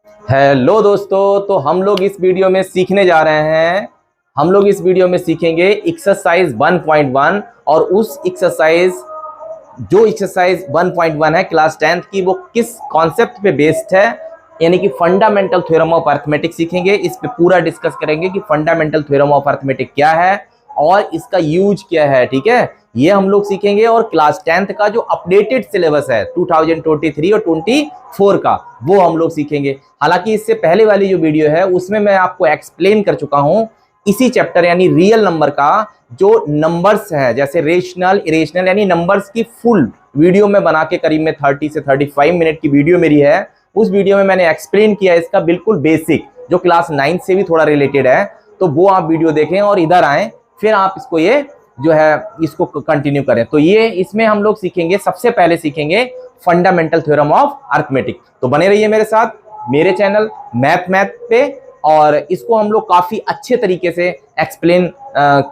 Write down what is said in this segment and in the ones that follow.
Hello दोस्तों, तो हम लोग इस वीडियो में सीखने जा रहे हैं। हम लोग इस वीडियो में सीखेंगे एक्सरसाइज 1.1 और उस एक्सरसाइज 1.1 है क्लास 10th की, वो किस कॉन्सेप्ट पे बेस्ड है, यानी कि फंडामेंटल थ्योरम ऑफ अरिथमेटिक सीखेंगे। इस पे पूरा डिस्कस करेंगे कि फंडामेंटल थ्योरम ऑफ अरिथमेटिक क्या है और इसका यूज क्या है। ठीक है, ये हम लोग सीखेंगे। और क्लास 10th का जो अपडेटेड सिलेबस है 2023 और 24 का, वो हम लोग सीखेंगे। हालांकि इससे पहले वाली जो वीडियो है उसमें मैं आपको एक्सप्लेन कर चुका हूं इसी चैप्टर यानी रियल नंबर का जो नंबर्स है, जैसे रेशनल इरेशनल, यानी नंबर्स की फुल वीडियो में बना के करीब में 30 से 35 मिनट की वीडियो मेरी है। उस वीडियो में मैंने एक्सप्लेन किया इसका बिल्कुल बेसिक, जो क्लास 9 से भी थोड़ा रिलेटेड है। तो वो आप वीडियो देखें और इधर आए, फिर आप इसको ये जो है इसको कंटिन्यू करें। तो ये इसमें हम लोग सीखेंगे, सबसे पहले सीखेंगे फंडामेंटल थ्योरम ऑफ अरिथमेटिक। तो बने रहिए मेरे साथ मेरे चैनल मैथ पे, और इसको हम लोग काफी अच्छे तरीके से एक्सप्लेन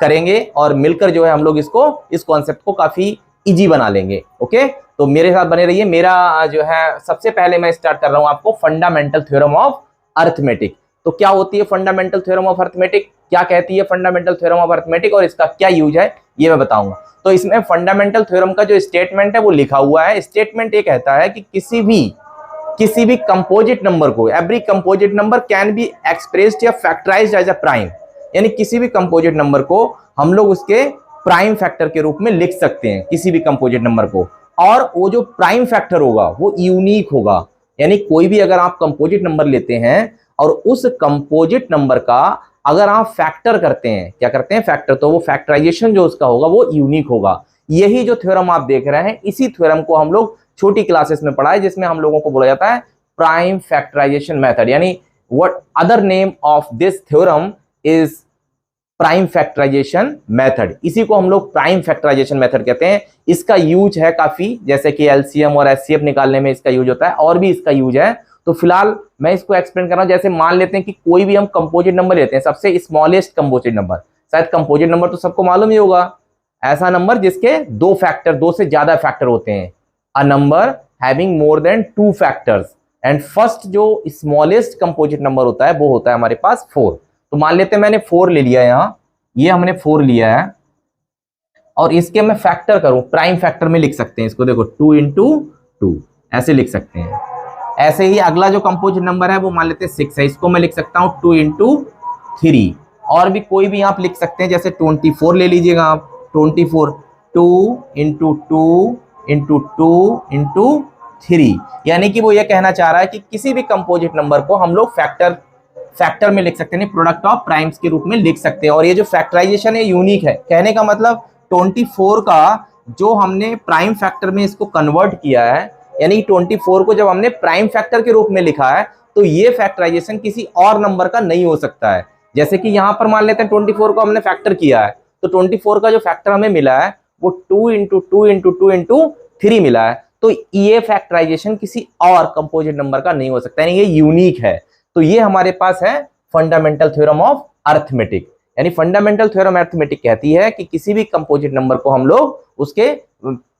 करेंगे और मिलकर जो है हम लोग इस कॉन्सेप्ट को काफी इजी बना लेंगे। ओके, तो मेरे साथ बने रहिए। मेरा जो है सबसे पहले मैं स्टार्ट कर रहा हूं आपको फंडामेंटल थ्योरम ऑफ अरिथमेटिक। तो क्या होती है फंडामेंटल थ्योरम ऑफ अरिथमेटिक, क्या कहती है फंडामेंटल थ्योरम ऑफ अरिथमेटिक और इसका क्या यूज है, ये मैं बताऊंगा। तो इसमें फंडामेंटल थ्योरम का जो स्टेटमेंट है वो लिखा हुआ है। स्टेटमेंट ये कहता है कि किसी भी कंपोजिट नंबर को, every composite number can be expressed या फैक्टराइज्ड एज अ प्राइम, यानी किसी भी कंपोजिट नंबर को हम लोग उसके प्राइम फैक्टर के रूप में लिख सकते हैं, किसी भी कंपोजिट नंबर को। और वो जो प्राइम फैक्टर होगा वो यूनिक होगा, यानी कोई भी अगर आप कंपोजिट नंबर लेते हैं और उस कंपोजिट नंबर का अगर आप फैक्टर करते हैं, क्या करते हैं फैक्टर, तो वो फैक्टराइजेशन जो उसका होगा वो यूनिक होगा। यही जो थ्योरम आप देख रहे हैं, इसी थ्योरम को हम लोग छोटी क्लासेस में पढ़ा है, जिसमें हम लोगों को बोला जाता है प्राइम फैक्टराइजेशन मेथड, यानी what other name of this theorem is prime factorisation method. इसी को हम लोग प्राइम फैक्टराइजेशन मेथड कहते हैं। इसका यूज है काफी, जैसे कि एलसीएम और एचसीएफ निकालने में इसका यूज होता है, और भी इसका यूज है। तो फिलहाल मैं इसको एक्सप्लेन कर रहा हूं। जैसे मान लेते हैं कि कोई भी हम कंपोजिट नंबर लेते हैं, सबसे स्मॉलेस्ट कंपोजिट नंबर, शायद कंपोजिट नंबर तो सबको मालूम ही होगा, ऐसा नंबर जिसके दो से ज्यादा फैक्टर होते हैं, a number having more than 2 factors. And first जो स्मॉलेस्ट कंपोजिट नंबर होता है वो होता है हमारे पास 4। तो मान लेते हैं मैंने 4 ले लिया, यहां ये हमने 4 लिया है और इसके मैं फैक्टर करूं, प्राइम फैक्टर में लिख सकते हैं इसको, देखो 2 इंटू 2 ऐसे लिख सकते हैं। ऐसे ही अगला जो कंपोजिट नंबर है वो मान लेते हैं 6 है, इसको मैं लिख सकता हूं 2 इंटू 3। और भी कोई भी आप लिख सकते हैं, जैसे 24 ले लीजिएगा आप, 24 2 इंटू 2 इंटू 2 इंटू 3, यानी कि वो ये कहना चाह रहा है कि किसी भी कंपोजिट नंबर को हम लोग फैक्टर में लिख सकते हैं, प्रोडक्ट ऑफ प्राइम्स के रूप में लिख सकते हैं। और ये जो फैक्टराइजेशन है यूनिक है, कहने का मतलब 24 का जो हमने प्राइम फैक्टर में इसको कन्वर्ट किया है, यानी 24 को जब हमने प्राइम फैक्टर के रूप में लिखा है, तो ये फैक्टराइजेशन किसी और नंबर का नहीं हो सकता है। जैसे कि यहां पर मान लेते हैं 24 को हमने फैक्टर किया है, तो 24 का जो फैक्टर हमें मिला है वो 2 इंटू 2 इंटू 2 इंटू 3 मिला है। तो ये फैक्टराइजेशन किसी और कंपोजिट नंबर का नहीं हो सकता, यानी ये यूनिक है। तो ये हमारे पास है फंडामेंटल थ्योरम ऑफ अरिथमेटिक, यानी फंडामेंटल थ्योरम अरिथमेटिक कहती है कि किसी भी कंपोजिट नंबर को हम लोग उसके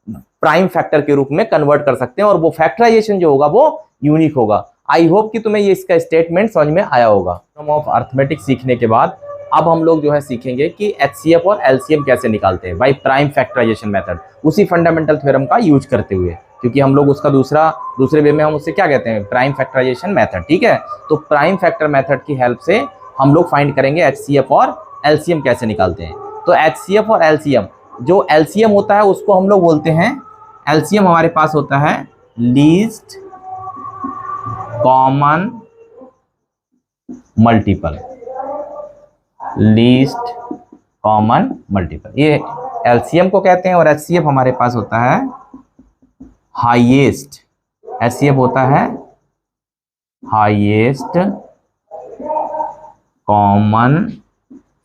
प्राइम फैक्टर के रूप में कन्वर्ट कर सकते हैं और वो फैक्टराइजेशन जो होगा वो यूनिक होगा। आई होप कि तुम्हें ये इसका स्टेटमेंट समझ में आया होगा। थ्योरम ऑफ अरिथमेटिक सीखने के बाद अब हम लोग जो है सीखेंगे कि एचसीएफ और एलसीएम कैसे निकालते हैं बाय प्राइम फैक्टराइजेशन मेथड, उसी फंडामेंटल थ्योरम का यूज करते हुए, क्योंकि हम लोग उसका दूसरे वे में हम उससे क्या कहते हैं, प्राइम फैक्टराइजेशन मेथड। ठीक है, तो प्राइम फैक्टर मेथड की हेल्प से हम लोग फाइंड करेंगे एचसीएफ और एलसीएम कैसे निकालते हैं। तो एचसीएफ और एलसीएम, जो एलसीएम होता है उसको हम लोग बोलते हैं, एलसीएम हमारे पास होता है least common multiple, least common multiple, ये एलसीएम को कहते हैं। और एचसीएफ हमारे पास होता है हाईएस्ट, एचसीएफ होता है हाईएस्ट कॉमन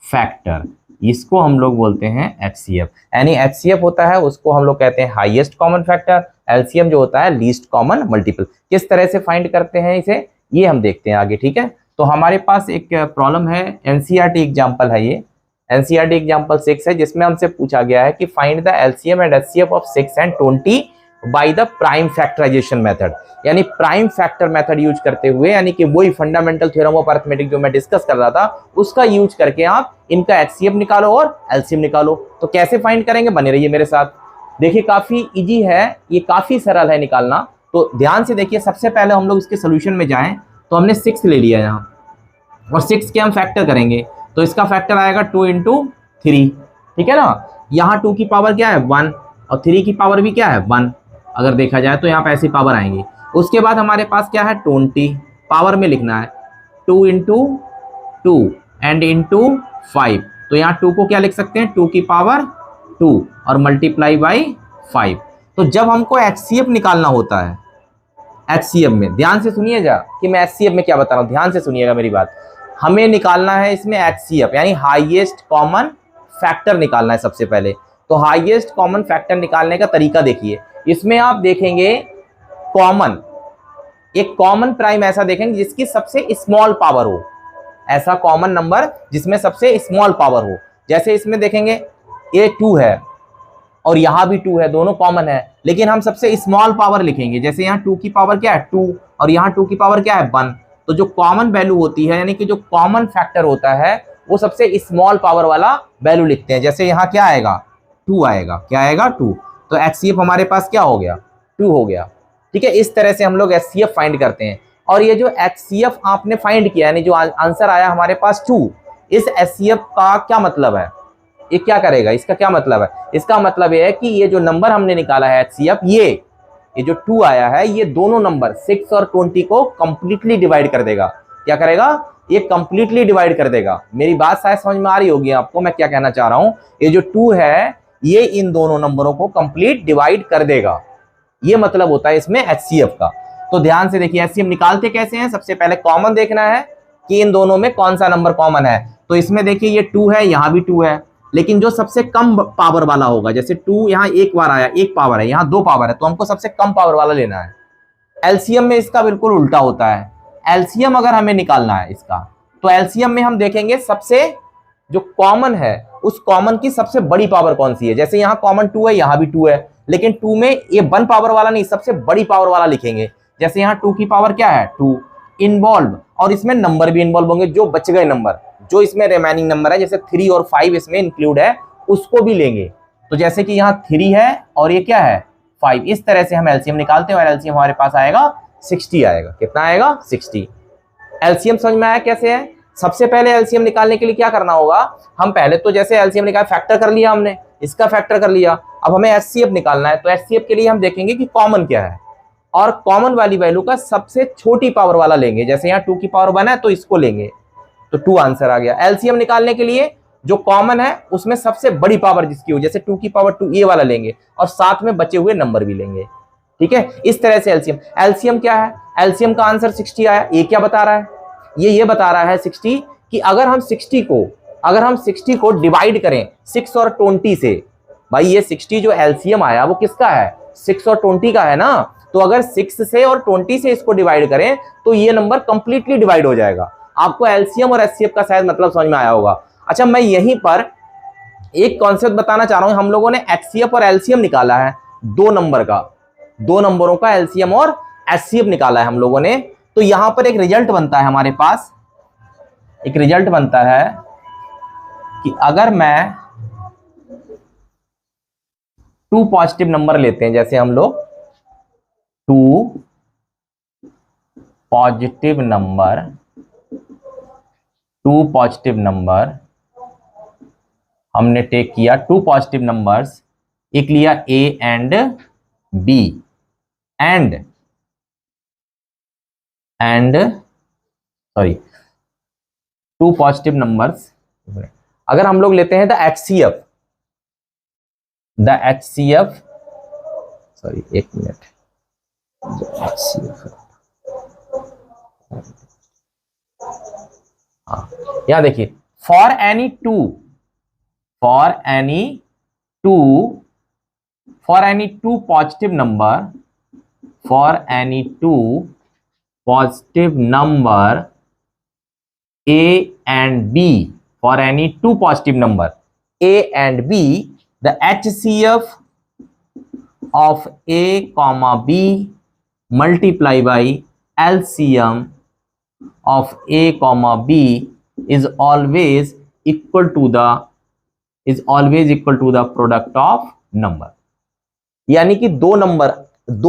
फैक्टर, इसको हम लोग बोलते हैं एचसीएफ। यानी एचसीएफ होता है उसको हम लोग कहते हैं हाईएस्ट कॉमन फैक्टर, एलसीएम जो होता है लीस्ट कॉमन मल्टीपल। किस तरह से फाइंड करते हैं इसे, ये हम देखते हैं आगे। ठीक है, तो हमारे पास एक प्रॉब्लम है, एनसीईआरटी एग्जांपल है ये, एनसीईआरटी एग्जांपल 6 है, जिसमें हमसे पूछा गया है कि find the LCM and HCF of 6 and 20 by the prime factorisation method, यानी प्राइम फैक्टर मेथड यूज करते हुए, यानी कि वही फंडामेंटल थ्योरम ऑफ अरिथमेटिक जो मैं डिस्कस कर रहा था उसका यूज करके आप इनका एचसीएफ निकालो और एलसीएम निकालो। तो कैसे फाइंड करेंगे, बने रहिए मेरे साथ। देखिए काफी इजी है, ये काफी सरल है निकालना। तो ध्यान से देखिए, सबसे पहले हम लोग इसके सोल्यूशन में जाएं तो हमने 6 ले लिया यहाँ, और 6 के हम फैक्टर करेंगे तो इसका फैक्टर आएगा 2 इंटू 3, ठीक है ना। यहाँ 2 की पावर क्या है 1, और 3 की पावर भी क्या है 1, अगर देखा जाए तो यहाँ पे ऐसी पावर आएंगी। उसके बाद हमारे पास क्या है 20, पावर में लिखना है 2 इंटू 2 एंड इंटू 5, तो यहाँ 2 को क्या लिख सकते हैं 2 की पावर 2 और मल्टीप्लाई बाई 5। तो जब हमको एचसीएफ निकालना होता है, एचसीएफ में ध्यान से सुनिएगा कि मैं एचसीएफ में क्या बता रहा हूँ, ध्यान से सुनिएगा मेरी बात। हमें निकालना है इसमें एचसीएफ यानी हाईएस्ट कॉमन फैक्टर निकालना है सबसे पहले। तो हाईएस्ट कॉमन फैक्टर निकालने का तरीका देखिए, इसमें आप देखेंगे कॉमन, एक कॉमन प्राइम ऐसा देखेंगे जिसकी सबसे स्मॉल पावर हो, ऐसा कॉमन नंबर जिसमें सबसे स्मॉल पावर हो। जैसे इसमें देखेंगे ये 2 है और यहाँ भी 2 है, दोनों कॉमन है, लेकिन हम सबसे स्मॉल पावर लिखेंगे। जैसे यहाँ 2 की पावर क्या है 2 और यहाँ 2 की पावर क्या है 1, तो जो कॉमन वैल्यू होती है यानी कि जो कॉमन फैक्टर होता है वो सबसे स्मॉल पावर वाला वैल्यू लिखते हैं। जैसे यहाँ क्या आएगा 2 आएगा, क्या आएगा 2, तो एचसीएफ हमारे पास क्या हो गया 2 हो गया, ठीक है। इस तरह से हम लोग एचसीएफ फाइंड करते हैं। और ये जो एचसीएफ आपने फाइंड किया यानी जो आंसर आया हमारे पास 2, इस एचसीएफ का क्या मतलब है, ये क्या करेगा, इसका क्या मतलब है, इसका मतलब ये है कि ये जो नंबर हमने निकाला है एचसीएफ, ये जो 2 आया है ये दोनों नंबर 6 और 20 को कंप्लीटली डिवाइड कर देगा। क्या करेगा, ये कंप्लीटली डिवाइड कर देगा। मेरी बात शायद समझ में आ रही होगी आपको, मैं क्या कहना चाह रहा हूं। ये जो 2 है ये इन दोनों नंबरों को कंप्लीट डिवाइड कर देगा, ये मतलब होता है इसमें एचसीएफ का। तो ध्यान से देखिए एचसीएफ निकालते कैसे हैं, सबसे पहले कॉमन देखना है कि इन दोनों में कौन सा नंबर कॉमन है। तो इसमें देखिए ये 2 है, यहाँ भी 2 है, लेकिन जो सबसे कम पावर वाला होगा, जैसे 2 यहाँ एक बार आया, 1 पावर है, यहाँ 2 पावर है, तो हमको सबसे कम पावर वाला लेना है। एलसीएम में इसका बिल्कुल उल्टा होता है। एलसीएम अगर हमें निकालना है इसका, तो एलसीएम में हम देखेंगे सबसे जो कॉमन है उस कॉमन की सबसे बड़ी पावर कौन सी है। जैसे यहाँ कॉमन 2 है, यहाँ भी 2 है, लेकिन 2 में ये 1 पावर वाला नहीं, सबसे बड़ी पावर वाला लिखेंगे। जैसे यहाँ 2 की पावर क्या है 2 इन्वॉल्व, और इसमें नंबर भी इन्वॉल्व होंगे, जो बच गए नंबर, जो इसमें रिमेनिंग नंबर है, जैसे 3 और 5 इसमें इंक्लूड है, उसको भी लेंगे। तो जैसे कि यहाँ 3 है और ये क्या है 5, इस तरह से हम एलसीएम निकालते हैं और एलसीएम हमारे पास आएगा 60 आएगा। कितना आएगा 60। एलसीएम समझ में आया कैसे है। सबसे पहले एलसीएम निकालने के लिए क्या करना होगा, हम पहले तो जैसे एलसीएम निकाल फैक्टर कर लिया हमने, इसका फैक्टर कर लिया, अब हमें एचसीएफ निकालना है। तो एचसीएफ के लिए हम देखेंगे कि कॉमन क्या है, और कॉमन वाली वैल्यू का सबसे छोटी पावर वाला लेंगे। जैसे यहाँ 2 की पावर 1 है तो इसको लेंगे, तो 2 आंसर आ गया। एलसीएम निकालने के लिए जो कॉमन है उसमें सबसे बड़ी पावर जिसकी हो, जैसे 2 की पावर 2 ये वाला लेंगे, और साथ में बचे हुए नंबर भी लेंगे, ठीक है। इस तरह से एलसीएम, एलसीएम क्या है, एलसीएम का आंसर 60 आया। ये क्या बता रहा है, ये बता रहा है 60 कि अगर हम 60 को डिवाइड करें 6 और 20 से, भाई ये 60 जो एलसीएम आया वो किसका है 6 और 20 का है ना, तो अगर 6 से और 20 से इसको डिवाइड करें तो ये नंबर कंप्लीटली डिवाइड हो जाएगा। आपको एलसीएम और एचसीएफ का शायद मतलब समझ में आया होगा। अच्छा, मैं यहीं पर एक कॉन्सेप्ट बताना चाह रहा हूं। हम लोगों ने एचसीएफ और एलसीएम निकाला है, दो नंबरों का एलसीएम और एचसीएफ निकाला है हम लोगों ने। तो यहां पर एक रिजल्ट बनता है, हमारे पास एक रिजल्ट बनता है कि अगर मैं 2 पॉजिटिव नंबर लेते हैं, जैसे हम लोग 2 पॉजिटिव नंबर हमने टेक किया, 2 पॉजिटिव नंबर्स, एक लिया A and B and 2 positive numbers. अगर हम लोग लेते हैं द एचसीएफ, सॉरी एक मिनट, हाँ यहां देखिए, for any two positive number A and B, for any 2 positive number A and B, the HCF of A comma B multiply by LCM of A comma B is always equal to the product of number. यानी कि दो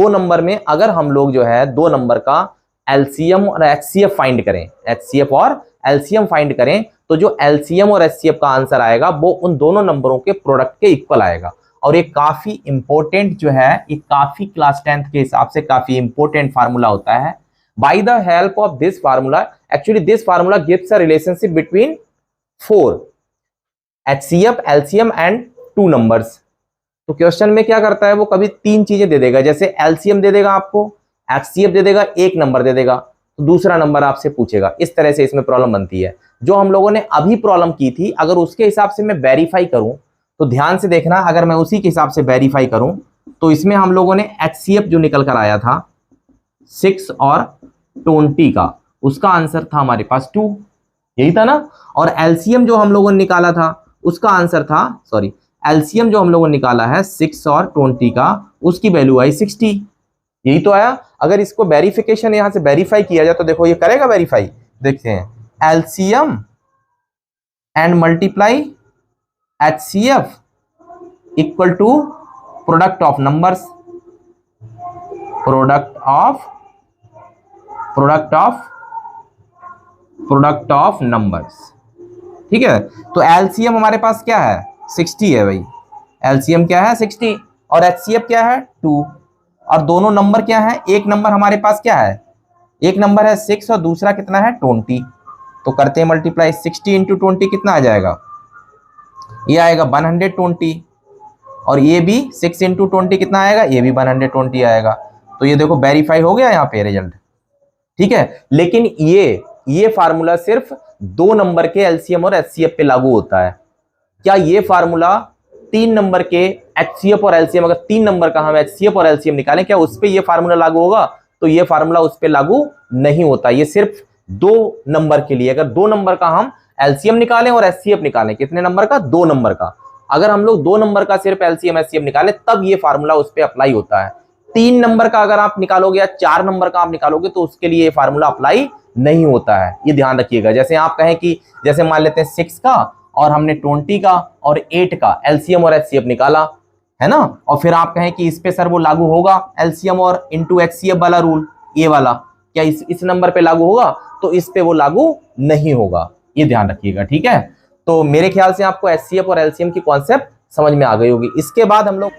number में अगर हम लोग जो है दो नंबर का एलसीएम और एचसीएफ फाइंड करें, एचसीएफ और एलसीएम फाइंड करें, तो जो एलसीएम और एचसीएफ का आंसर आएगा वो उन दोनों नंबरों के प्रोडक्ट के इक्वल आएगा। और ये काफी इंपॉर्टेंट जो है, ये काफी क्लास 10th के हिसाब से काफी इंपॉर्टेंट फार्मूला होता है। Bye the help of this formula, actually this formula gives a relationship between 4 HCF, LCM and 2 numbers. तो क्वेश्चन में क्या करता है, वो कभी 3 चीजें दे देगा, जैसे एलसीएम दे देगा आपको, एचसीएफ दे देगा, एक नंबर दे देगा, तो दूसरा नंबर आपसे पूछेगा। इस तरह से इसमें प्रॉब्लम बनती है। जो हम लोगों ने अभी प्रॉब्लम की थी, अगर उसके हिसाब से मैं वेरीफाई करूं तो ध्यान से देखना, अगर मैं उसी के हिसाब से वेरीफाई करूं तो इसमें हम लोगों ने एचसीएफ जो निकल कर आया था 6 और 20 का, उसका आंसर था हमारे पास 2, यही था ना। और एलसीएम जो हम लोगों ने निकाला था उसका आंसर था, सॉरी, एलसीएम जो हम लोगों ने निकाला है 6 और 20 का, उसकी वैल्यू आई 60, यही तो आया। अगर इसको वेरिफिकेशन यहां से वेरीफाई किया जाए तो देखो ये करेगा वेरीफाई। देखते हैं, LCM and multiply HCF equal to product of numbers, product of numbers, ठीक है। तो एलसीएम हमारे पास क्या है, 60 है भाई, एलसीएम क्या है 60, और एचसीएफ क्या है 2, और दोनों नंबर क्या है, एक नंबर हमारे पास क्या है, एक नंबर है 6 और दूसरा कितना है 20। तो करते हैं मल्टीप्लाई, 60 इंटू 20 कितना आ जाएगा, ये आएगा 120, और ये भी 6 इंटू 20 कितना आएगा, ये भी 120 आएगा। तो ये देखो वेरीफाई हो गया यहाँ पे रिजल्ट, ठीक है। लेकिन ये फार्मूला सिर्फ 2 नंबर के एलसीएम और एचसीएफ पे लागू होता है। क्या ये फार्मूला 3 नंबर के एचसीएफ और एलसीएम, अगर 3 नंबर का हम एचसीएफ और एलसीएम निकालें, क्या उस पे ये फार्मूला लागू होगा? तो ये फार्मूला उस पे लागू नहीं होता। ये सिर्फ 2 नंबर के लिए, अगर 2 नंबर का हम एलसीएम निकालें और एचसीएफ निकालें, कितने नंबर का, 2 नंबर का, अगर हम लोग 2 नंबर का सिर्फ एलसीएम एचसीएफ निकालें तब ये फार्मूला उस पे अप्लाई होता है। 3 नंबर का अगर आप निकालोगे या 4 नंबर का आप निकालोगे तो उसके लिए ये फार्मूला अप्लाई नहीं होता है, ये ध्यान रखिएगा। जैसे आप कहें कि जैसे मान लेते हैं 6 का और हमने 20 का और 8 का एलसीएम और एचसीएफ निकाला है ना, और फिर आप कहें कि इस पे सर वो लागू होगा एलसीएम और इंटू एचसीएफ वाला रूल, ये वाला, क्या इस नंबर पे लागू होगा? तो इस पे वो लागू नहीं होगा, ये ध्यान रखिएगा, ठीक है। तो मेरे ख्याल से आपको एचसीएफ और एलसीएम की कॉन्सेप्ट समझ में आ गई होगी। इसके बाद हम लोग,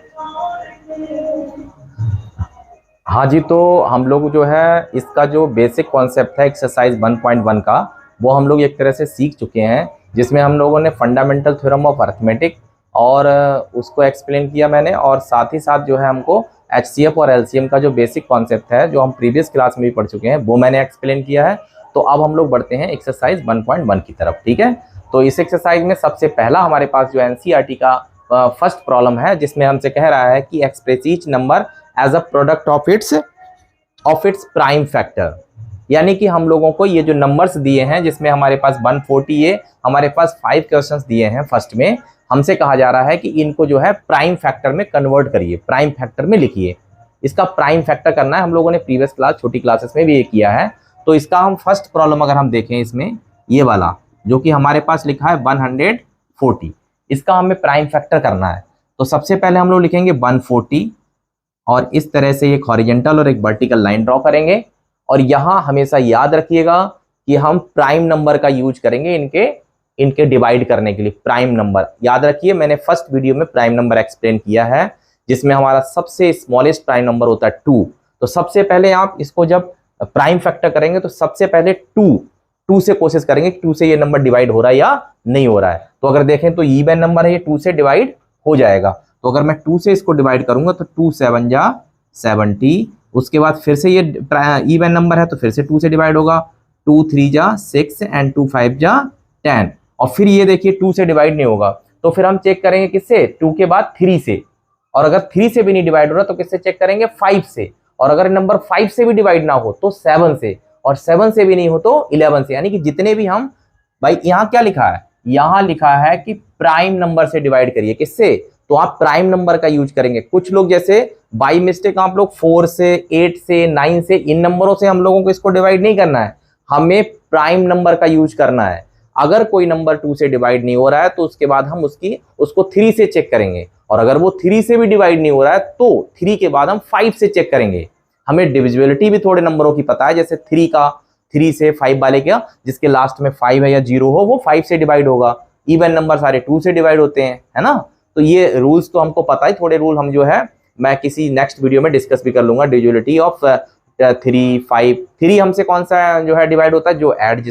हाँ जी, तो हम लोग जो है इसका जो बेसिक कॉन्सेप्ट है एक्सरसाइज 1.1 का, वो हम लोग एक तरह से सीख चुके हैं, जिसमें हम लोगों ने फंडामेंटल थ्योरम ऑफ अरिथमेटिक और उसको एक्सप्लेन किया मैंने, और साथ ही साथ जो है हमको एचसीएफ और एलसीएम का जो बेसिक कॉन्सेप्ट है जो हम प्रीवियस क्लास में भी पढ़ चुके हैं वो मैंने एक्सप्लेन किया है। तो अब हम लोग बढ़ते हैं एक्सरसाइज 1.1 की तरफ, ठीक है। तो इस एक्सरसाइज में सबसे पहला हमारे पास जो एनसीईआरटी का फर्स्ट प्रॉब्लम है, जिसमें हमसे कह रहा है कि express each number as a product of its prime factor. यानी कि हम लोगों को ये जो नंबर्स दिए हैं, जिसमें हमारे पास 140 है, हमारे पास 5 क्वेश्चंस दिए हैं फर्स्ट में, हमसे कहा जा रहा है कि इनको जो है प्राइम फैक्टर में कन्वर्ट करिए, प्राइम फैक्टर में लिखिए। इसका प्राइम फैक्टर करना है, हम लोगों ने प्रीवियस क्लास छोटी क्लासेस में भी ये किया है। तो इसका हम फर्स्ट प्रॉब्लम अगर हम देखें, इसमें ये वाला जो कि हमारे पास लिखा है 140, इसका हमें प्राइम फैक्टर करना है। तो सबसे पहले हम लोग लिखेंगे 140 और इस तरह से एक हॉरिजॉन्टल और एक वर्टिकल लाइन ड्रॉ करेंगे। और यहाँ हमेशा याद रखिएगा कि हम प्राइम नंबर का यूज करेंगे इनके डिवाइड करने के लिए। प्राइम नंबर याद रखिए, मैंने फर्स्ट वीडियो में प्राइम नंबर एक्सप्लेन किया है, जिसमें हमारा सबसे स्मॉलेस्ट प्राइम नंबर होता है 2। तो सबसे पहले आप इसको जब प्राइम फैक्टर करेंगे तो सबसे पहले 2 से कोशिश करेंगे कि 2 से ये नंबर डिवाइड हो रहा है या नहीं हो रहा है। तो अगर देखें तो इवन नंबर है, ये 2 से डिवाइड हो जाएगा। तो अगर मैं 2 से इसको डिवाइड करूंगा तो 2 7 जा 70, उसके बाद फिर से ये इवन नंबर है तो फिर से 2 से डिवाइड होगा, 2 3 जा 6 एंड 2 5 जा 10। और फिर ये देखिए 2 से डिवाइड नहीं होगा, तो फिर हम चेक करेंगे किससे, 2 के बाद 3 से। और अगर 3 से भी नहीं डिवाइड हो रहा तो किससे चेक करेंगे, 5 से। और अगर नंबर 5 से भी डिवाइड ना हो तो 7 से, और 7 से भी नहीं हो तो 11 से। यानी कि जितने भी हम, भाई यहाँ क्या लिखा है, यहाँ लिखा है कि प्राइम नंबर से डिवाइड करिए, किससे, तो आप प्राइम नंबर का यूज करेंगे। कुछ लोग जैसे बाई मिस्टेक आप लोग 4 से 8 से 9 से इन नंबरों से हम लोगों को इसको डिवाइड नहीं करना है, हमें प्राइम नंबर का यूज करना है। अगर कोई नंबर 2 से डिवाइड नहीं हो रहा है तो उसके बाद हम उसको 3 से चेक करेंगे, और अगर वो 3 से भी डिवाइड नहीं हो रहा है तो 3 के बाद हम 5 से चेक करेंगे। हमें डिविजिबिलिटी भी थोड़े नंबरों की पता है, जैसे 3 से 5 वाले क्या, जिसके लास्ट में 5 है या 0 हो, वो 5 से डिवाइड होगा। इवन नंबर सारे 2 से डिवाइड होते हैं, है ना। तो ये रूल्स तो हमको पता है, थोड़े रूल हम जो है मैं किसी नेक्स्ट वीडियो में डिस्कस भी कर लूंगा। डिविजिबिलिटी ऑफ 3, 5, 3 हमसे कौन सा जो है डिवाइड होता है, जो ऐड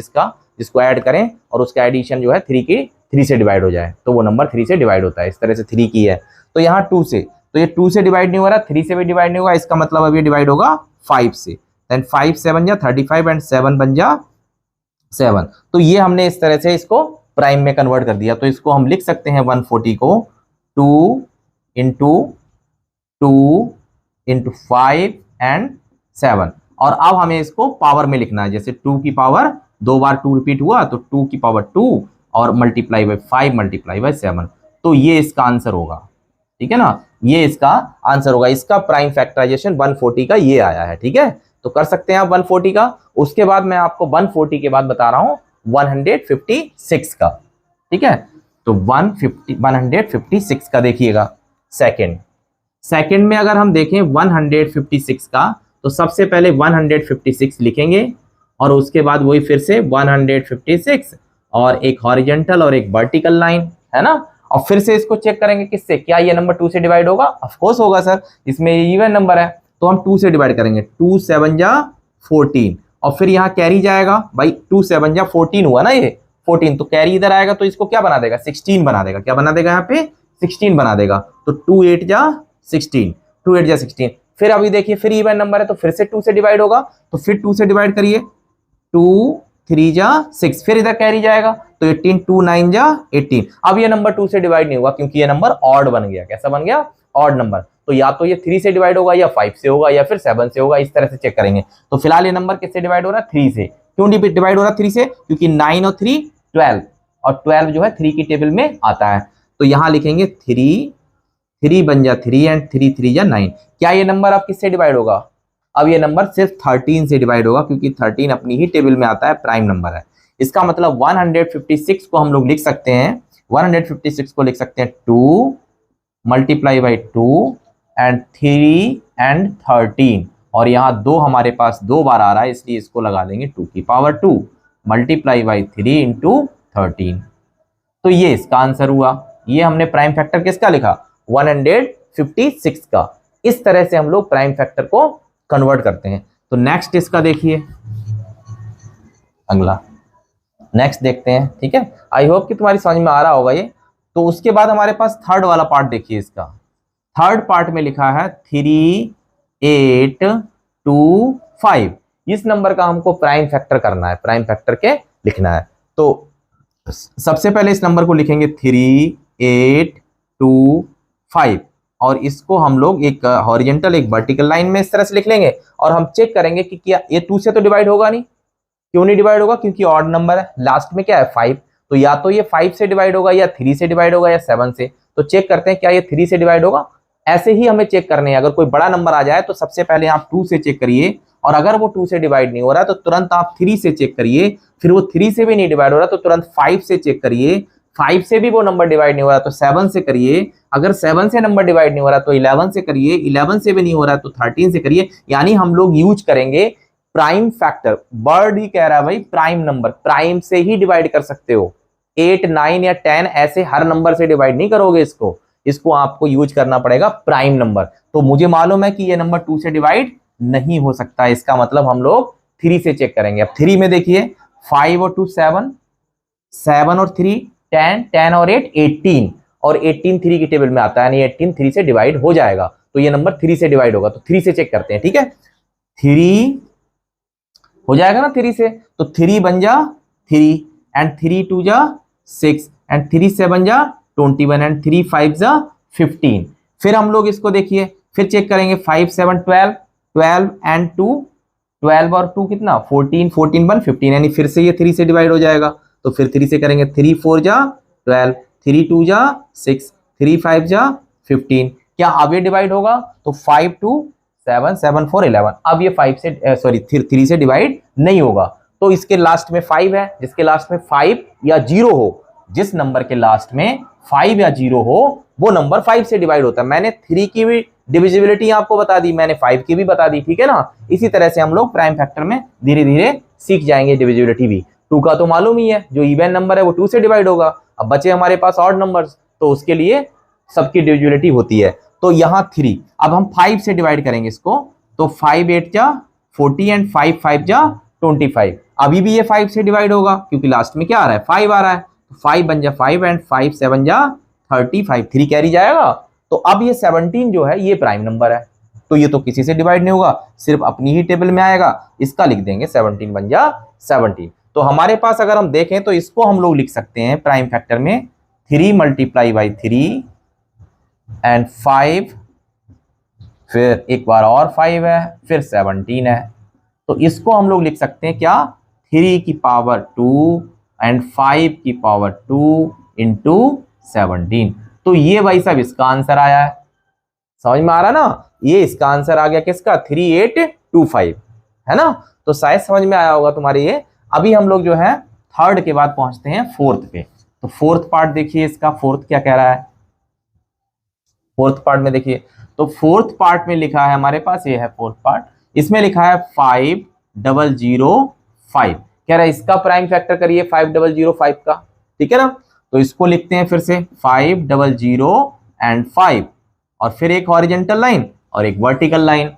जिसको ऐड करें और उसका एडिशन जो है 3 से डिवाइड हो जाए तो वो नंबर 3 से डिवाइड होता है। इस तरह से 3 की है, तो यहाँ 2 से, तो ये 2 से डिवाइड नहीं हो रहा, 3 से भी डिवाइड नहीं होगा, इसका मतलब अब ये डिवाइड होगा 5 से। देन 5 7 जा 35 एंड 7 बन जा 7। तो ये हमने इस तरह से इसको प्राइम में कन्वर्ट कर दिया। तो इसको हम लिख सकते हैं 140 को 2 इंटू 5 एंड 7। और अब हमें इसको पावर में लिखना है, जैसे 2 की पावर 2 बार 2 रिपीट हुआ तो 2 की पावर 2 और मल्टीप्लाई बाय 5 मल्टीप्लाई बाय 7। तो ये इसका आंसर होगा, ठीक है ना, ये इसका आंसर होगा। इसका प्राइम फैक्टराइजेशन 140 का ये आया है, ठीक है। तो कर सकते हैं आप 140 का। उसके बाद मैं आपको 140 के बाद बता रहा हूं 156 का, ठीक है। तो 156 का देखिएगा। सेकंड में अगर हम देखें 156 का, तो सबसे पहले 156 लिखेंगे और उसके बाद वही फिर से 156 और एक हॉरिजॉन्टल और एक वर्टिकल लाइन, है ना। और फिर से इसको चेक करेंगे किससे, क्या ये नंबर 2 से डिवाइड होगा? ऑफ कोर्स होगा सर, इसमें ये इवन नंबर है तो हम 2 से डिवाइड करेंगे। 2 7 जा 14 और फिर यहाँ कैरी जाएगा भाई, 2 7 जा 14 हुआ ना, ये 14, तो कैरी इधर आएगा तो इसको क्या बना देगा, 16 बना देगा। क्या बना देगा यहाँ पे, 16 बना देगा। तो 2 8 जा 16, 2 8 जा 16। फिर अभी देखिए फिर इवन नंबर है तो फिर से 2 से डिवाइड होगा, तो फिर 2 से डिवाइड करिए, 2 3 जा 6, फिर इधर कैरी जाएगा तो 18, 2 9 जा 18। अब ये नंबर 2 से डिवाइड नहीं हुआ क्योंकि ये नंबर ऑड बन गया। कैसा बन गया, ऑड नंबर। तो या तो ये 3 से डिवाइड होगा या 5 से होगा या फिर 7 से होगा, इस तरह से चेक करेंगे। तो फिलहाल ये नंबर किससे डिवाइड हो रहा है, 3 से। क्यों डिवाइड हो रहा है 3 से, क्योंकि 9 और 3 12, और 12 जो है 3 की टेबल में आता है। तो यहां लिखेंगे 3 बन जा 3 एंड 3 3 जा 9। क्या ये नंबर अब किससे डिवाइड होगा, अब ये नंबर सिर्फ 13 से डिवाइड होगा क्योंकि 13 अपनी ही टेबल में आता है, प्राइम नंबर है। इसका मतलब 156 को हम लोग लिख सकते हैं, 156 को लिख सकते हैं 2 मल्टीप्लाई बाई 2 एंड 3 एंड 13, और यहाँ 2 हमारे पास 2 बार आ रहा है इसलिए इसको लगा देंगे 2 की पावर 2 मल्टीप्लाई बाई 3 इंटू 13। तो ये इसका आंसर हुआ। ये हमने प्राइम फैक्टर किसका लिखा, 156 का। इस तरह से हम लोग प्राइम फैक्टर को कन्वर्ट करते हैं। तो नेक्स्ट इसका देखिए, अगला नेक्स्ट देखते हैं, ठीक है। आई होप कि तुम्हारी समझ में आ रहा होगा ये। तो उसके बाद हमारे पास थर्ड वाला पार्ट देखिए। इसका थर्ड पार्ट में लिखा है 3 8 2 5। इस नंबर का हमको प्राइम फैक्टर करना है, प्राइम फैक्टर के लिखना है। तो सबसे पहले इस नंबर को लिखेंगे 3 8 2 5, और इसको हम लोग एक हॉरिजॉन्टल एक वर्टिकल लाइन में इस तरह से लिख लेंगे, और हम चेक करेंगे कि क्या ये 2 से तो डिवाइड होगा नहीं। क्यों नहीं डिवाइड होगा, क्योंकि ऑड नंबर है, लास्ट में क्या है 5। तो या तो ये 5 से डिवाइड होगा या 3 से डिवाइड होगा या 7 से। तो चेक करते हैं क्या ये 3 से डिवाइड होगा। ऐसे ही हमें चेक करने हैं, अगर कोई बड़ा नंबर आ जाए तो सबसे पहले आप 2 से चेक करिए, और अगर वो 2 से डिवाइड नहीं हो रहा है तो तुरंत आप 3 से चेक करिए, फिर वो 3 से भी नहीं डिवाइड हो रहा तो तुरंत 5 से चेक करिए, 5 से भी वो नंबर डिवाइड नहीं हो रहा तो 7 से करिए, अगर 7 से नंबर डिवाइड नहीं हो रहा तो 11 से करिए, 11 से भी नहीं हो रहा तो 13 से करिए। यानी हम लोग यूज करेंगे प्राइम फैक्टर। वर्ड ही कह रहा है भाई प्राइम नंबर, प्राइम से ही डिवाइड कर सकते हो। 8 9 या 10 ऐसे हर नंबर से डिवाइड नहीं करोगे इसको आपको यूज करना पड़ेगा प्राइम नंबर। तो मुझे मालूम है कि ये नंबर 2 से डिवाइड नहीं हो सकता, इसका मतलब हम लोग 3 से चेक करेंगे। अब 3 में देखिए 5 और 2 7, 7 और 3 10, 10 और 8 18, और 18 3 की टेबल में आता है, यानी 18 3 से डिवाइड हो जाएगा। तो ये नंबर 3 से डिवाइड होगा, तो 3 से चेक करते हैं, ठीक है। 3 हो जाएगा ना 3 से, तो 3 बन जा 3 एंड 3 2 जा 6 एंड 3 7 जा 21 एंड 3 5 जा 15। फिर हम लोग इसको देखिए, फिर चेक करेंगे 5 7 12, 12 एंड 2 12 और 2 कितना 14, 14 1 15, यानी फिर से ये 3 से डिवाइड हो जाएगा। तो फिर 3 से करेंगे 3 4 जा 12, 3 2 जा 6, 3 5 जा 15। क्या अब ये डिवाइड होगा? तो 5 2 7 7 4 11। अब ये 5 से सॉरी 3 से डिवाइड नहीं होगा। तो इसके लास्ट में 5 है, जिसके लास्ट में 5 या 0 हो, जिस नंबर के लास्ट में 5 या 0 हो वो नंबर 5 से डिवाइड होता है। मैंने 3 की भी डिविजिबिलिटी आपको बता दी, मैंने 5 की भी बता दी, ठीक है ना। इसी तरह से हम लोग प्राइम फैक्टर में धीरे धीरे सीख जाएंगे डिविजिबिलिटी भी। 2 का तो मालूम ही है, जो इवन नंबर है वो 2 से डिवाइड होगा। अब बचे हमारे पास ऑड नंबर्स, तो उसके लिए सबकी डिविजिबिलिटी होती है। तो यहाँ 3, अब हम 5 से डिवाइड करेंगे इसको, तो 5 8 जा 40 एंड 5 5 जा 25। अभी भी ये 5 से डिवाइड होगा क्योंकि लास्ट में क्या आ रहा है? 5 आ रहा है। 5 बन जा 5 एंड 5 7 जा 35, 3 कैरी जाएगा। तो अब ये 17 जो है ये प्राइम नंबर है, तो ये तो किसी से डिवाइड नहीं होगा, सिर्फ अपनी ही टेबल में आएगा। इसका लिख देंगे 17 बन जा 17। तो हमारे पास अगर हम देखें तो इसको हम लोग लिख सकते हैं प्राइम फैक्टर में 3 मल्टीप्लाई बाई 3 एंड 5, फिर एक बार और 5 है, फिर 17 है। तो इसको हम लोग लिख सकते हैं क्या? 3 की पावर 2 एंड 5 की पावर 2 इंटू 17। तो ये भाई साहब इसका आंसर आया है। समझ में आ रहा ना? ये इसका आंसर आ गया किसका? 3825, है ना। तो शायद समझ में आया होगा तुम्हारे ये। अभी हम लोग जो है थर्ड के बाद पहुंचते हैं फोर्थ पे। तो फोर्थ पार्ट देखिए इसका, फोर्थ क्या कह रहा है? फोर्थ पार्ट में देखिए, तो फोर्थ पार्ट में लिखा है हमारे पास, ये है फोर्थ पार्ट, इसमें लिखा है 5005। कह रहा है इसका प्राइम फैक्टर करिए 5005 का, ठीक है ना। तो इसको लिखते हैं फिर से 500 एंड 5, और फिर एक हॉरिजॉन्टल लाइन और एक वर्टिकल लाइन।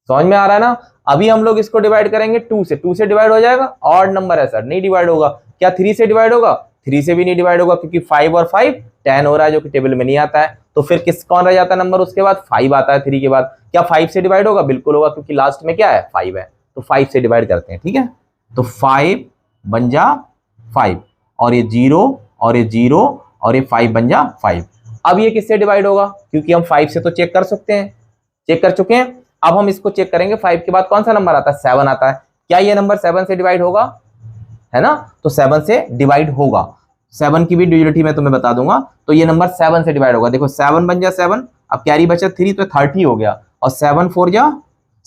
समझ में आ रहा है ना। अभी हम लोग इसको डिवाइड करेंगे 2 से। 2 से डिवाइड हो जाएगा? ऑड नंबर है सर, नहीं डिवाइड होगा। क्या 3 से डिवाइड होगा? 3 से भी नहीं डिवाइड होगा क्योंकि 5 और 5 10 हो रहा है, जो कि टेबल में नहीं आता है। तो फिर कौन रह जाता है नंबर उसके बाद? 5 आता है 3 के बाद। क्या 5 से डिवाइड होगा? बिल्कुल होगा, क्योंकि लास्ट में क्या है? 5 है। तो 5 से डिवाइड करते हैं, ठीक है। तो 5 बन जा 5, और ये 0 और ये 0 और ये 5 बन जा 5। अब ये किससे डिवाइड होगा? क्योंकि हम 5 से तो चेक कर सकते हैं, चेक कर चुके हैं। अब हम इसको चेक करेंगे 5 के बाद कौन सा नंबर आता है? 7 आता है। क्या ये नंबर 7 से डिवाइड होगा? है ना। तो 7 से डिवाइड होगा। 7 की भी डिविजिबिलिटी मैं तुम्हें बता दूंगा। तो ये नंबर 7 से डिवाइड होगा। देखो 7 बन जा 7, अब कैरी बचा 3 तो 30 हो गया, और 7 4 जा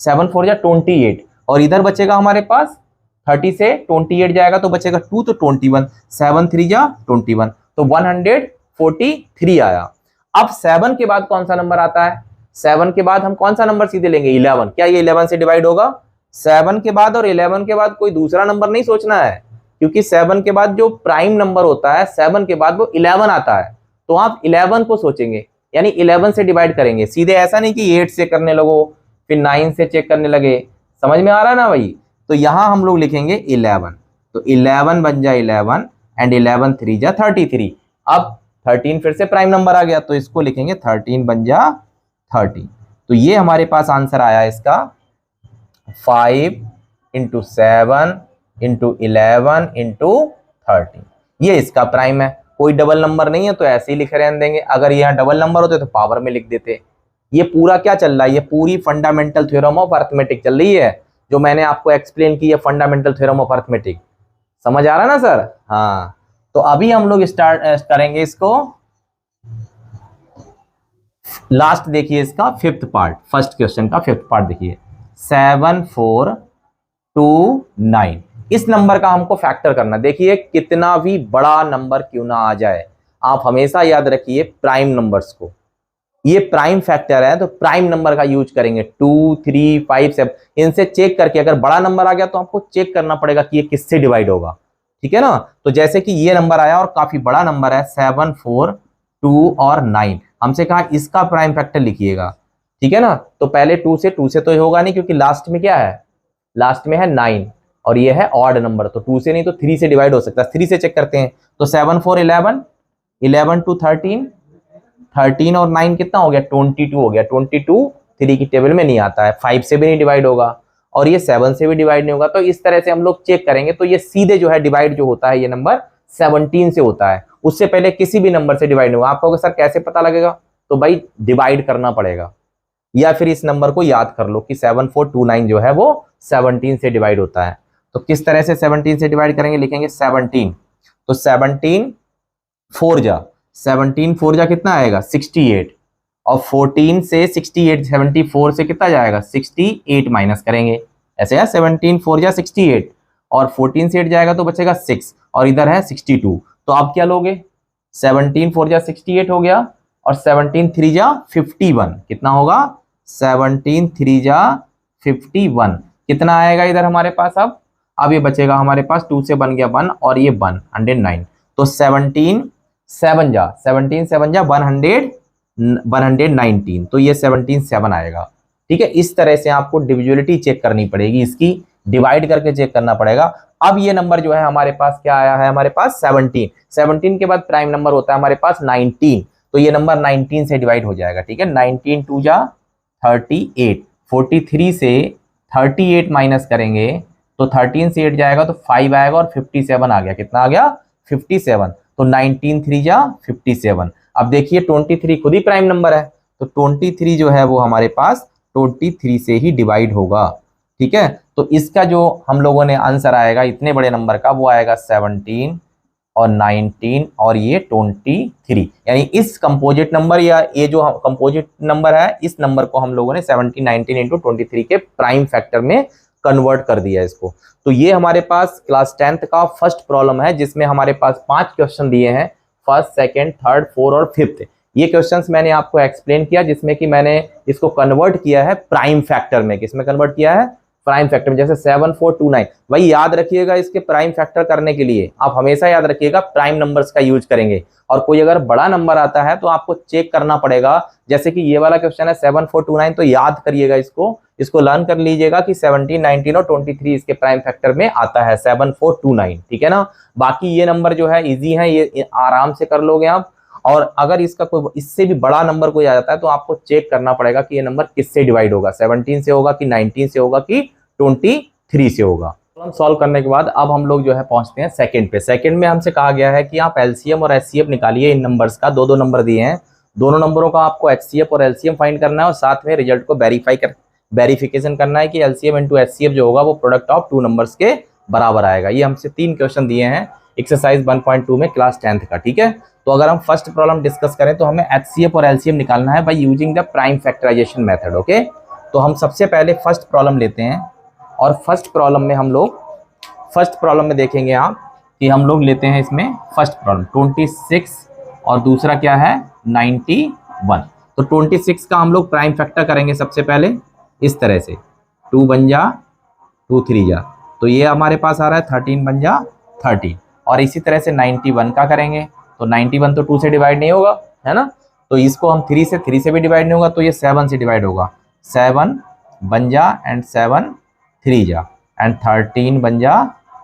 28, और इधर बचेगा हमारे पास 30 से 28 जाएगा तो बचेगा 2, तो 21, 7 3 जा 21, तो 143 आया। अब 7 के बाद कौन सा नंबर आता है? 7 के बाद हम कौन सा नंबर सीधे लेंगे? 11। क्या ये 11 से डिवाइड होगा? 7 के बाद और 11 के बाद कोई दूसरा नंबर नहीं सोचना है, क्योंकि 7 के बाद जो प्राइम नंबर होता है 7 के बाद वो 11 आता है। तो आप 11 को सोचेंगे, यानी 11 से डिवाइड करेंगे सीधे। ऐसा नहीं कि 8 से करने लगो फिर 9 से चेक करने लगे। समझ में आ रहा है ना भाई। तो यहां हम लोग लिखेंगे 11। तो 11 बन जा 11 एंड 11 3 जा 33। अब 13 फिर से प्राइम नंबर आ गया, तो इसको लिखेंगे 13 बन जा 30। तो ये हमारे पास आंसर आया इसका 5 इंटू 7 इंटू 11 इंटू 30। ये इसका प्राइम है। कोई डबल नंबर नहीं है तो ऐसे ही लिखे रहने देंगे। अगर यहाँ डबल नंबर होते तो पावर में लिख देते। ये पूरा क्या चल रहा है? ये पूरी फंडामेंटल थ्योरम ऑफ अरिथमेटिक चल रही है, जो मैंने आपको एक्सप्लेन की है, फंडामेंटल थ्योरम ऑफ अरिथमेटिक। समझ आ रहा है ना सर? हाँ। तो अभी हम लोग स्टार्ट करेंगे इसको। लास्ट देखिए इसका फिफ्थ पार्ट, फर्स्ट क्वेश्चन का फिफ्थ पार्ट देखिए, 7429। इस नंबर का हमको फैक्टर करना। देखिए कितना भी बड़ा नंबर क्यों ना आ जाए, आप हमेशा याद रखिए प्राइम नंबर्स को। ये प्राइम फैक्टर है तो प्राइम नंबर का यूज करेंगे। 2 3 5 7 इनसे चेक करके अगर बड़ा नंबर आ गया तो आपको चेक करना पड़ेगा कि ये किससे डिवाइड होगा, ठीक है ना। तो जैसे कि ये नंबर आया और काफी बड़ा नंबर है 7 4 2 और 9। हमसे कहा इसका प्राइम फैक्टर लिखिएगा, ठीक है ना। तो पहले 2 से तो होगा नहीं, क्योंकि लास्ट में क्या है? लास्ट में है 9 और ये है ऑड नंबर, तो 2 से नहीं तो 3 से डिवाइड हो सकता है। 3 से चेक करते हैं। तो 7 4 11, 11 2 13, 13 और 9 कितना हो गया? 22 हो गया। 22 3 की टेबल में नहीं आता है। 5 से भी नहीं डिवाइड होगा और ये 7 से भी डिवाइड नहीं होगा। तो इस तरह से हम लोग चेक करेंगे। तो ये सीधे जो है डिवाइड जो होता है ये नंबर 17 से होता है, उससे पहले किसी भी नंबर से डिवाइड नहीं होगा। आप कहोगे सर कैसे पता लगेगा? तो भाई डिवाइड करना पड़ेगा, या फिर इस नंबर को याद कर लो कि 7429 जो है वो 17 से डिवाइड होता है। तो किस तरह से 17 से डिवाइड करेंगे? लिखेंगे 17। तो 17 4 जा कितना आएगा? 68। और 14 से 68, 74 से कितना जाएगा 68 माइनस करेंगे, ऐसे है 17 4 जा 68 और 14 से 8 जाएगा तो बचेगा 6 और इधर है 62। तो आप क्या लोगे 17 4 जा 68 हो गया और 17 3 जा 51 कितना होगा 17 3 जा 51 कितना आएगा इधर हमारे पास। अब ये बचेगा हमारे पास 2 से बन गया 1 और ये 109 तो 17 7 जा 119 तो ये 17 7 आएगा। ठीक है, इस तरह से आपको डिविजिबिलिटी चेक करनी पड़ेगी, इसकी डिवाइड करके चेक करना पड़ेगा। अब ये नंबर जो है हमारे पास क्या आया है, हमारे पास 17 के बाद प्राइम नंबर होता है हमारे पास 19 तो ये नंबर 19 से डिवाइड हो जाएगा। ठीक है, 19 2 जा 38, 43 से 38 माइनस करेंगे तो 13 से 8 जाएगा तो 5 आएगा और 57 आ गया, कितना आ गया 57। तो 19 3 जा 57। अब देखिए 23 खुद ही प्राइम नंबर है तो 23 जो है वो हमारे पास 23 से ही डिवाइड होगा। ठीक है, तो इसका जो हम लोगों ने आंसर आएगा इतने बड़े नंबर का वो आएगा 17 और 19 और ये 23, यानी इस कंपोजिट नंबर या ये जो कंपोजिट नंबर है इस नंबर को हम लोगों ने 17 19 इंटू 23 के प्राइम फैक्टर में कन्वर्ट कर दिया इसको। तो ये हमारे पास क्लास 10th का फर्स्ट प्रॉब्लम है जिसमें हमारे पास 5 क्वेश्चन दिए हैं, फर्स्ट सेकंड थर्ड फोर्थ और फिफ्थ। ये क्वेश्चंस मैंने आपको एक्सप्लेन किया जिसमें कि मैंने इसको कन्वर्ट किया है प्राइम फैक्टर में। किसमें कन्वर्ट किया है, प्राइम फैक्टर में। जैसे 7429 वही याद रखिएगा, इसके प्राइम फैक्टर करने के लिए आप हमेशा याद रखिएगा प्राइम नंबर्स का यूज करेंगे। और कोई अगर बड़ा नंबर आता है तो आपको चेक करना पड़ेगा, जैसे कि ये वाला क्वेश्चन है 7429 तो याद करिएगा, इसको लर्न कर लीजिएगा कि 17 19 और 23 इसके प्राइम फैक्टर में आता है 7429। ठीक है ना, बाकी ये नंबर जो है इजी है, ये आराम से कर लोगे आप। और अगर इसका कोई इससे भी बड़ा नंबर कोई आ जाता है तो आपको चेक करना पड़ेगा कि ये नंबर किससे डिवाइड होगा, 17 से होगा कि 19 से होगा कि 23 से होगा। प्रॉब्लम सॉल्व करने के बाद अब हम लोग जो है पहुंचते हैं सेकंड पे। सेकंड में हमसे कहा गया है कि आप एलसीएम और एचसीएफ निकालिए इन नंबर्स का। दो नंबर दिए हैं, दोनों नंबरों का आपको एचसीएफ और एलसीएम फाइंड करना है और साथ में रिजल्ट को वेरिफिकेशन करना है कि एलसीएम इंटू एचसीएफ जो होगा वो प्रोडक्ट ऑफ 2 नंबर्स के बराबर आएगा। ये हमसे 3 क्वेश्चन दिए हैं एक्सरसाइज 1.2 में क्लास 10th का। ठीक है, तो अगर हम फर्स्ट प्रॉब्लम डिस्कस करें तो हमें एचसीएफ और एलसीएम निकालना है by using the prime factorisation method. Okay, तो हम सबसे पहले फर्स्ट प्रॉब्लम लेते हैं और फर्स्ट प्रॉब्लम में देखेंगे आप कि हम लोग लेते हैं इसमें फर्स्ट प्रॉब्लम 26 और दूसरा क्या है 91। तो 26 का हम लोग प्राइम फैक्टर करेंगे सबसे पहले इस तरह से, 2 बन जा 2 3 जा तो ये हमारे पास आ रहा है 13 बन जा 13। और इसी तरह से 91 का करेंगे तो 91 तो 2 से डिवाइड नहीं होगा है ना, तो इसको हम 3 से भी डिवाइड नहीं होगा तो ये 7 से डिवाइड होगा, 7 बन जा एंड 7 3 जा एंड 13 बन जा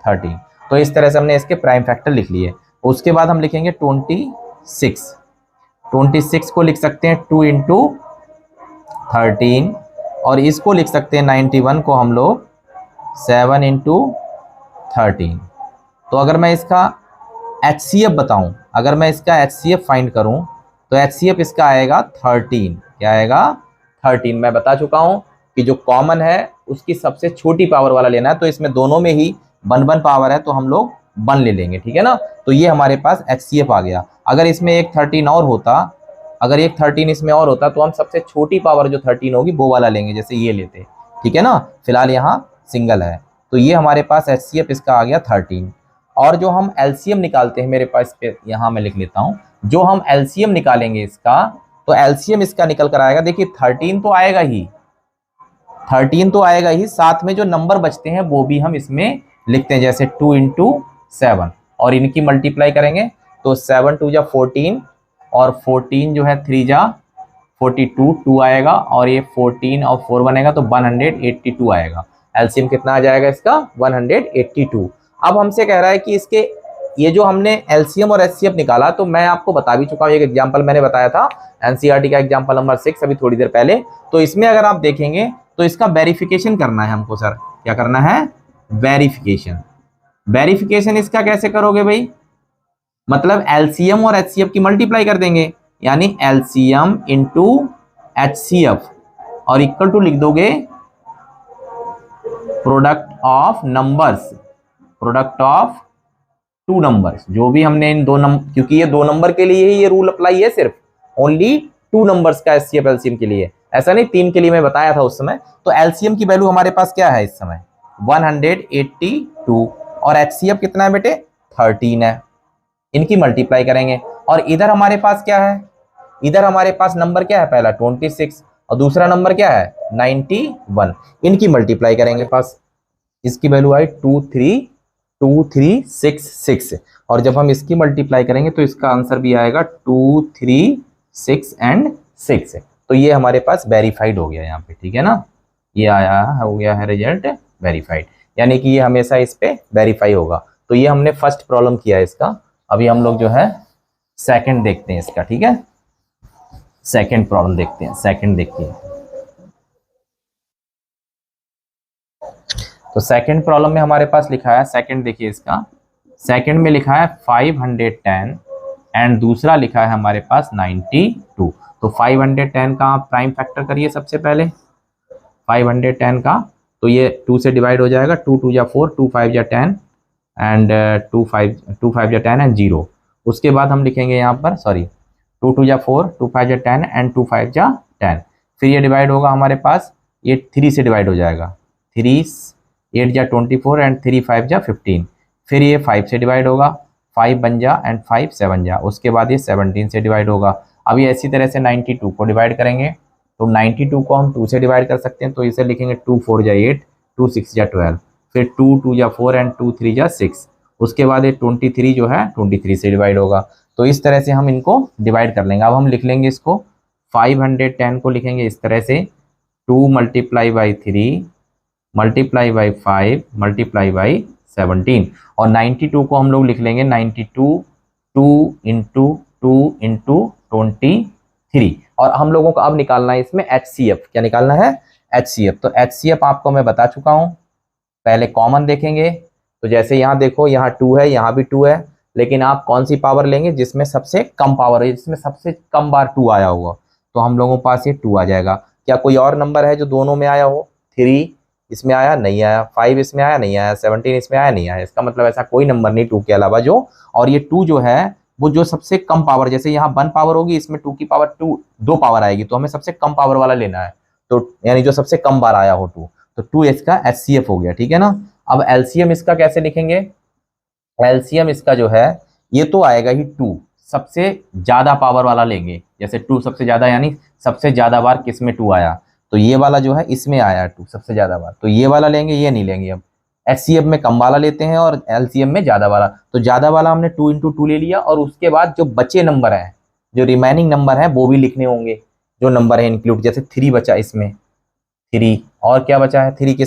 13। तो इस तरह से हमने इसके प्राइम फैक्टर लिख लिए। उसके बाद हम लिखेंगे 26 को लिख सकते हैं 2 इंटू 13 और इसको लिख सकते हैं 91 को हम लोग 7 इंटू 13। तो अगर मैं इसका एचसीएफ बताऊं, अगर मैं इसका एचसीएफ फाइंड करूं तो एचसीएफ इसका आएगा 13। क्या आएगा 13। मैं बता चुका हूं कि जो कॉमन है उसकी सबसे छोटी पावर वाला लेना है, तो इसमें दोनों में ही 1 पावर है तो हम लोग 1 ले लेंगे। ठीक है ना, तो ये हमारे पास एचसीएफ आ गया। अगर इसमें एक 13 और होता, अगर एक 13 इसमें और होता तो हम सबसे छोटी पावर जो 13 होगी वो वाला लेंगे, जैसे ये लेते। ठीक है ना, फिलहाल यहाँ सिंगल है तो ये हमारे पास एचसीएफ इसका आ गया 13। और जो हम एलसीएम निकालते हैं, मेरे पास पे यहाँ मैं लिख लेता हूँ, जो हम एलसीएम निकालेंगे इसका तो एलसीएम इसका निकल कर आएगा। देखिए 13 तो आएगा ही, साथ में जो नंबर बचते हैं वो भी हम इसमें लिखते हैं, जैसे 2 इंटू 7 और इनकी मल्टीप्लाई करेंगे तो 7 2 जा 14 और 14 जो है 3 जा 42 2 आएगा और ये 14 और 4 बनेगा तो 182 आएगा। एलसीएम कितना आ जाएगा इसका 182। अब हमसे कह रहा है कि इसके ये जो हमने एलसीएम और एचसीएफ निकाला तो मैं आपको बता भी चुका हूँ, एक एग्जांपल मैंने बताया था एनसीईआरटी का एग्जांपल नंबर 6 अभी थोड़ी देर पहले। तो इसमें अगर आप देखेंगे तो इसका वेरिफिकेशन करना है हमको। सर क्या करना है, वेरिफिकेशन इसका कैसे करोगे भाई, मतलब एलसीएम और एचसीएफ की मल्टीप्लाई कर देंगे, यानी एलसीएम इंटू एचसीएफ और इक्वल टू लिख दोगे प्रोडक्ट ऑफ 2 नंबर्स। जो भी हमने इन 2 नंबर, क्योंकि ये 2 नंबर के लिए ही ये रूल अप्लाई है, सिर्फ ओनली टू नंबर्स का एचसीएफ एलसीएम के लिए, ऐसा नहीं 3 के लिए मैं बताया था उस समय। तो एलसीएम की वैल्यू हमारे पास क्या है इस समय 182 और एचसीएफ कितना है बेटे 13 है। इनकी मल्टीप्लाई करेंगे और इधर हमारे पास क्या है, इधर हमारे पास नंबर क्या है, पहला 26 और दूसरा नंबर क्या है 91। इनकी मल्टीप्लाई करेंगे, पास इसकी वैल्यू आई 2366 और जब हम इसकी मल्टीप्लाई करेंगे तो इसका आंसर भी आएगा 236 एंड 6। तो ये हमारे पास वेरीफाइड हो गया यहाँ पे, ठीक है ना, ये आया हो गया है रिजल्ट वेरीफाइड, यानी कि ये हमेशा इस पे वेरीफाई होगा। तो ये हमने फर्स्ट प्रॉब्लम किया है इसका। अभी हम लोग जो है सेकंड देखते हैं इसका, ठीक है, सेकंड प्रॉब्लम देखते हैं। सेकंड देखिए, तो सेकंड प्रॉब्लम में हमारे पास लिखा है, सेकंड देखिए इसका, सेकंड में लिखा है 510 एंड दूसरा लिखा है हमारे पास 92। तो 510 का आप प्राइम फैक्टर करिए सबसे पहले, 510 का, तो ये 2 से डिवाइड हो जाएगा, 2 2 जा 4, 2 5 जा 10 एंड 2 5 जा 10 एंड 0। उसके बाद हम लिखेंगे यहाँ पर, सॉरी 2 2 जा 4, 2 5 जा 10 एंड 2 5 जा 10। फिर ये डिवाइड होगा हमारे पास, ये 3 से डिवाइड हो जाएगा, 3 8 जा 24 एंड 3 5 जा 15। फिर ये 5 से डिवाइड होगा, 5 बन जा एंड 5 7 जा। उसके बाद ये 17 से डिवाइड होगा। अभी ऐसी तरह से 92 को डिवाइड करेंगे, तो 92 को हम 2 से डिवाइड कर सकते हैं, तो इसे लिखेंगे 2 4 जा 8, 2 6 जा 12, फिर 2 2 जा 4 एंड 2 3 जा 6। उसके बाद ये 23 जो है 23 से डिवाइड होगा। तो इस तरह से हम इनको डिवाइड कर लेंगे। अब हम लिख लेंगे इसको, 510 को लिखेंगे इस तरह से, 2 multiply by 3 multiply by 5 multiply by 17 और 92 को हम लोग लिख लेंगे 92 2 इंटू 2 इंटू 23। और हम लोगों को अब निकालना है इसमें HCF। क्या निकालना है? HCF। तो HCF आपको मैं बता चुका हूं। पहले कॉमन देखेंगे, तो जैसे यहाँ देखो, यहाँ 2 है, यहाँ भी 2 है, लेकिन आप कौन सी पावर लेंगे जिसमें सबसे कम पावर है, जिसमें सबसे कम बार 2 आया होगा, तो हम लोगों के पास ये 2 आ जाएगा। क्या कोई और नंबर है जो दोनों में आया हो? 3 इसमें आया, नहीं आया, 5 इसमें आया, नहीं आया, 17 इसमें आया, नहीं आया। इसका मतलब ऐसा कोई नंबर नहीं 2 के अलावा जो, और ये 2 जो है वो जो सबसे कम पावर, जैसे यहाँ 1 पावर होगी, इसमें 2 की पावर 2 पावर आएगी, तो हमें सबसे कम पावर वाला लेना है, तो यानी जो सबसे कम बार आया हो 2, तो 2 इसका HCF हो गया, ठीक है ना। अब LCM इसका कैसे लिखेंगे? LCM इसका जो है, ये तो आएगा ही 2, सबसे ज्यादा पावर वाला लेंगे, जैसे 2 सबसे ज्यादा, यानी सबसे ज्यादा बार किसमें 2 आया, तो ये वाला जो है इसमें आया 2 सबसे ज्यादा बार, तो ये वाला लेंगे, ये नहीं लेंगे। अब HCF में कम वाला लेते हैं और LCM में ज्यादा वाला। तो ज्यादा वाला हमने 2 इंटू 2 ले लिया, और उसके बाद जो बचे नंबर हैं, जो रिमेनिंग नंबर हैं, वो भी लिखने होंगे, जो नंबर है इंक्लूड, जैसे 3 बचा इसमें, 3 और क्या बचा है, 3 के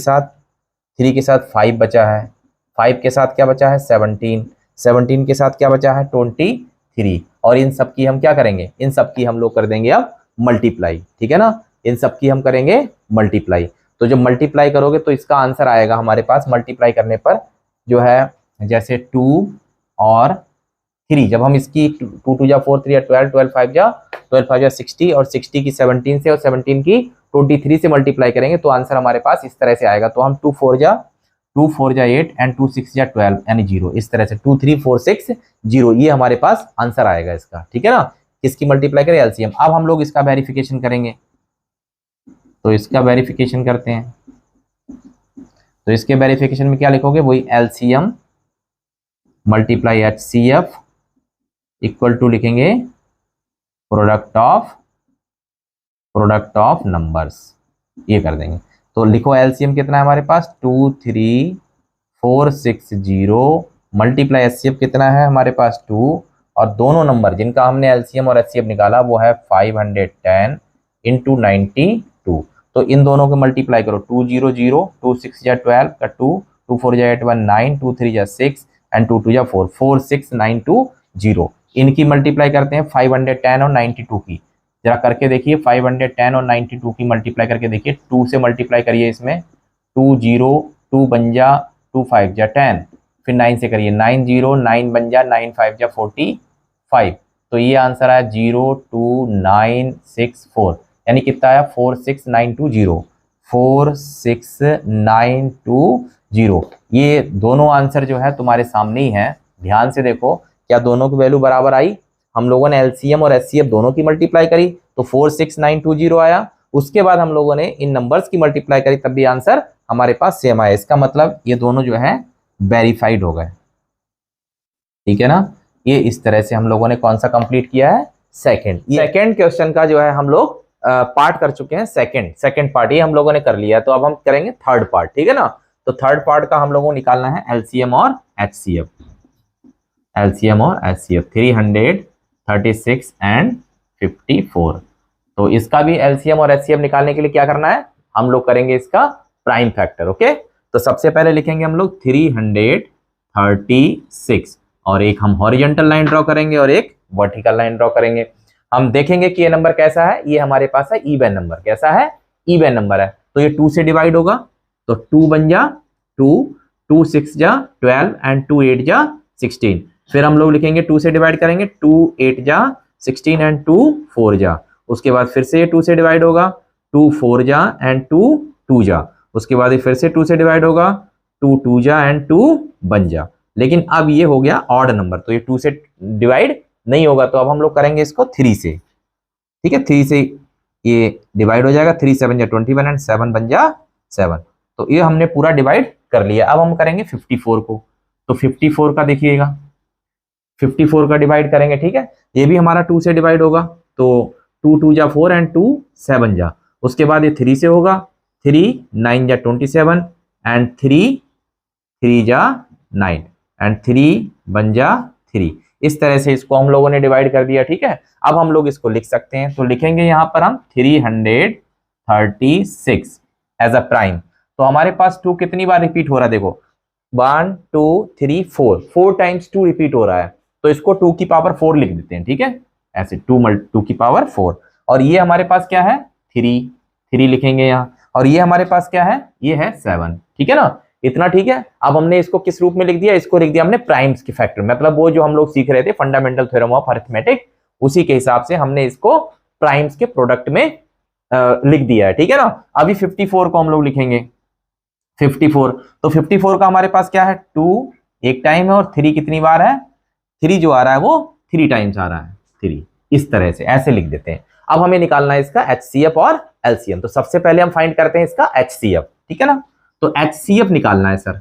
साथ 5 बचा है, 5 के साथ क्या बचा है 17, 17 के साथ क्या बचा है 23, और इन सब की हम क्या करेंगे, इन सब की हम लोग कर देंगे अब मल्टीप्लाई, ठीक है ना, इन सब की हम करेंगे मल्टीप्लाई। तो जब मल्टीप्लाई करोगे तो इसका आंसर आएगा हमारे पास, मल्टीप्लाई करने पर जो है, जैसे 2 और 3, जब हम इसकी 2 2 जा 4 3 या 12 12 5 जा 60, और 60 की 17 से और 17 की 23 से मल्टीप्लाई करेंगे तो आंसर हमारे पास इस तरह से आएगा। तो हम 2 4 जा 8 एंड 2 6 जा 12 यानी 0, इस तरह से 2 3 4 6 0, ये हमारे पास आंसर आएगा इसका, ठीक है ना। किसकी मल्टीप्लाई करें? LCM। अब हम लोग इसका वेरिफिकेशन करेंगे, तो इसका वेरिफिकेशन करते हैं। तो इसके वेरिफिकेशन में क्या लिखोगे, वही LCM multiply HCF equal to लिखेंगे प्रोडक्ट ऑफ नंबर्स, ये कर देंगे। तो लिखो LCM कितना है हमारे पास 23460 मल्टीप्लाई HCF कितना है हमारे पास 2, और दोनों नंबर जिनका हमने LCM और HCF निकाला वो है 510 इंटू 92। तो इन दोनों को मल्टीप्लाई करो, 2 0 0, 2 6 जा 12 का 2, 2 4 जा 8 1 9, 2 3 जा 6 एंड 2 2 जा 4 4 6 9 2 0। इनकी मल्टीप्लाई करते हैं 510 और 92 की, जरा करके देखिए, 510 और 92 की मल्टीप्लाई करके देखिए। 2 से मल्टीप्लाई करिए इसमें, 2 0 2 बन जा 2 5 जा 10, फिर 9 से करिए, 9 0 9 बन जा 9 5 जा 45। तो ये आंसर आया 02964, यानी कितना आया 46920, 46920। ये दोनों आंसर जो है तुम्हारे सामने ही है, ध्यान से देखो, क्या दोनों की वैल्यू बराबर आई? हम लोगों ने एलसीएम और एचसीएफ दोनों की मल्टीप्लाई करी तो 46920 आया। उसके बाद हम लोगों ने इन नंबर्स की मल्टीप्लाई करी तब भी आंसर हमारे पास सेम आया। इसका मतलब ये दोनों जो है वेरीफाइड हो गए, ठीक है ना। ये इस तरह से हम लोगों ने कौन सा कंप्लीट किया है, सेकंड क्वेश्चन का जो है हम लोग पार्ट कर चुके हैं। सेकंड पार्ट ये हम लोगों ने कर लिया, तो अब हम करेंगे थर्ड पार्ट, ठीक है ना। तो थर्ड पार्ट का हम लोगों को निकालना है एलसीएम और एचसीएफ। 336 एंड 54। तो इसका भी एलसीएम और एचसीएफ निकालने के लिए क्या करना है, हम लोग करेंगे इसका प्राइम फैक्टर। ओके, तो सबसे पहले लिखेंगे हम लोग 336 और एक हम हॉरिजॉन्टल लाइन ड्रॉ करेंगे और एक वर्टिकल लाइन ड्रॉ करेंगे। हम देखेंगे कि ये नंबर कैसा है, ये हमारे पास है इवन नंबर। कैसा है, इवन नंबर है। तो ये 2 से डिवाइड होगा तो 2 बन जा 2, 2 6 जा 12 एंड 2 8 जा 16। फिर हम लोग लिखेंगे 2 से डिवाइड करेंगे 2 8 जा 16 एंड 2 4 जा। उसके बाद फिर से ये 2 से डिवाइड होगा 2 4 जा एंड 2 2 जा। उसके बाद ये फिर से 2 से डिवाइड होगा 2 2 जा एंड 2 बन जा। लेकिन अब ये हो गया ऑड नंबर, तो ये 2 से डिवाइड नहीं होगा, तो अब हम लोग करेंगे इसको 3 से, ठीक है। 3 से ये डिवाइड हो जाएगा, 3 7 जा 21 एंड 7 बन जा 7। तो ये हमने पूरा डिवाइड कर लिया। अब हम करेंगे 54 को, तो 54 का देखिएगा 54 का डिवाइड करेंगे, ठीक है। ये भी हमारा 2 से डिवाइड होगा तो 2 2 जा 4 एंड 2 7 जा। उसके बाद ये 3 से होगा 3 9 जा 27 एंड 3 3 जा 9 एंड 3 बन जा 3। इस तरह से इसको हम लोगों ने डिवाइड कर दिया, ठीक है। अब हम लोग इसको लिख सकते हैं, तो लिखेंगे यहां पर हम 336 एज अ प्राइम। तो हमारे पास 2 कितनी बार रिपीट हो रहा है, देखो 1 2 3 4 टाइम्स 2 रिपीट हो रहा है, तो इसको 2 की पावर 4 लिख देते हैं, ठीक है। ऐसे 2 की पावर 4। और ये हमारे पास क्या है 3 लिखेंगे यहाँ। और ये हमारे पास क्या है, ये है 7, ठीक है ना। इतना ठीक है। अब हमने इसको किस रूप में लिख दिया, इसको लिख दिया हमने प्राइम्स के फैक्टर, मतलब वो जो हम लोग सीख रहे थे फंडामेंटल थ्योरम ऑफ अरिथमेटिक, उसी के हिसाब से हमने इसको प्राइम्स के प्रोडक्ट में लिख दिया है, ठीक है ना। अभी 54 को हम लोग लिखेंगे 54। तो 54 का हमारे पास क्या है 2 एक टाइम है और 3 कितनी बार है, 3 जो आ रहा है वो 3 टाइम्स आ रहा है 3। इस तरह से ऐसे लिख देते हैं। अब हमें निकालना है इसका एचसीएफ और एलसीएम। तो सबसे पहले हम फाइंड करते हैं इसका एचसीएफ, ठीक है ना। तो एचसीएफ निकालना है सर,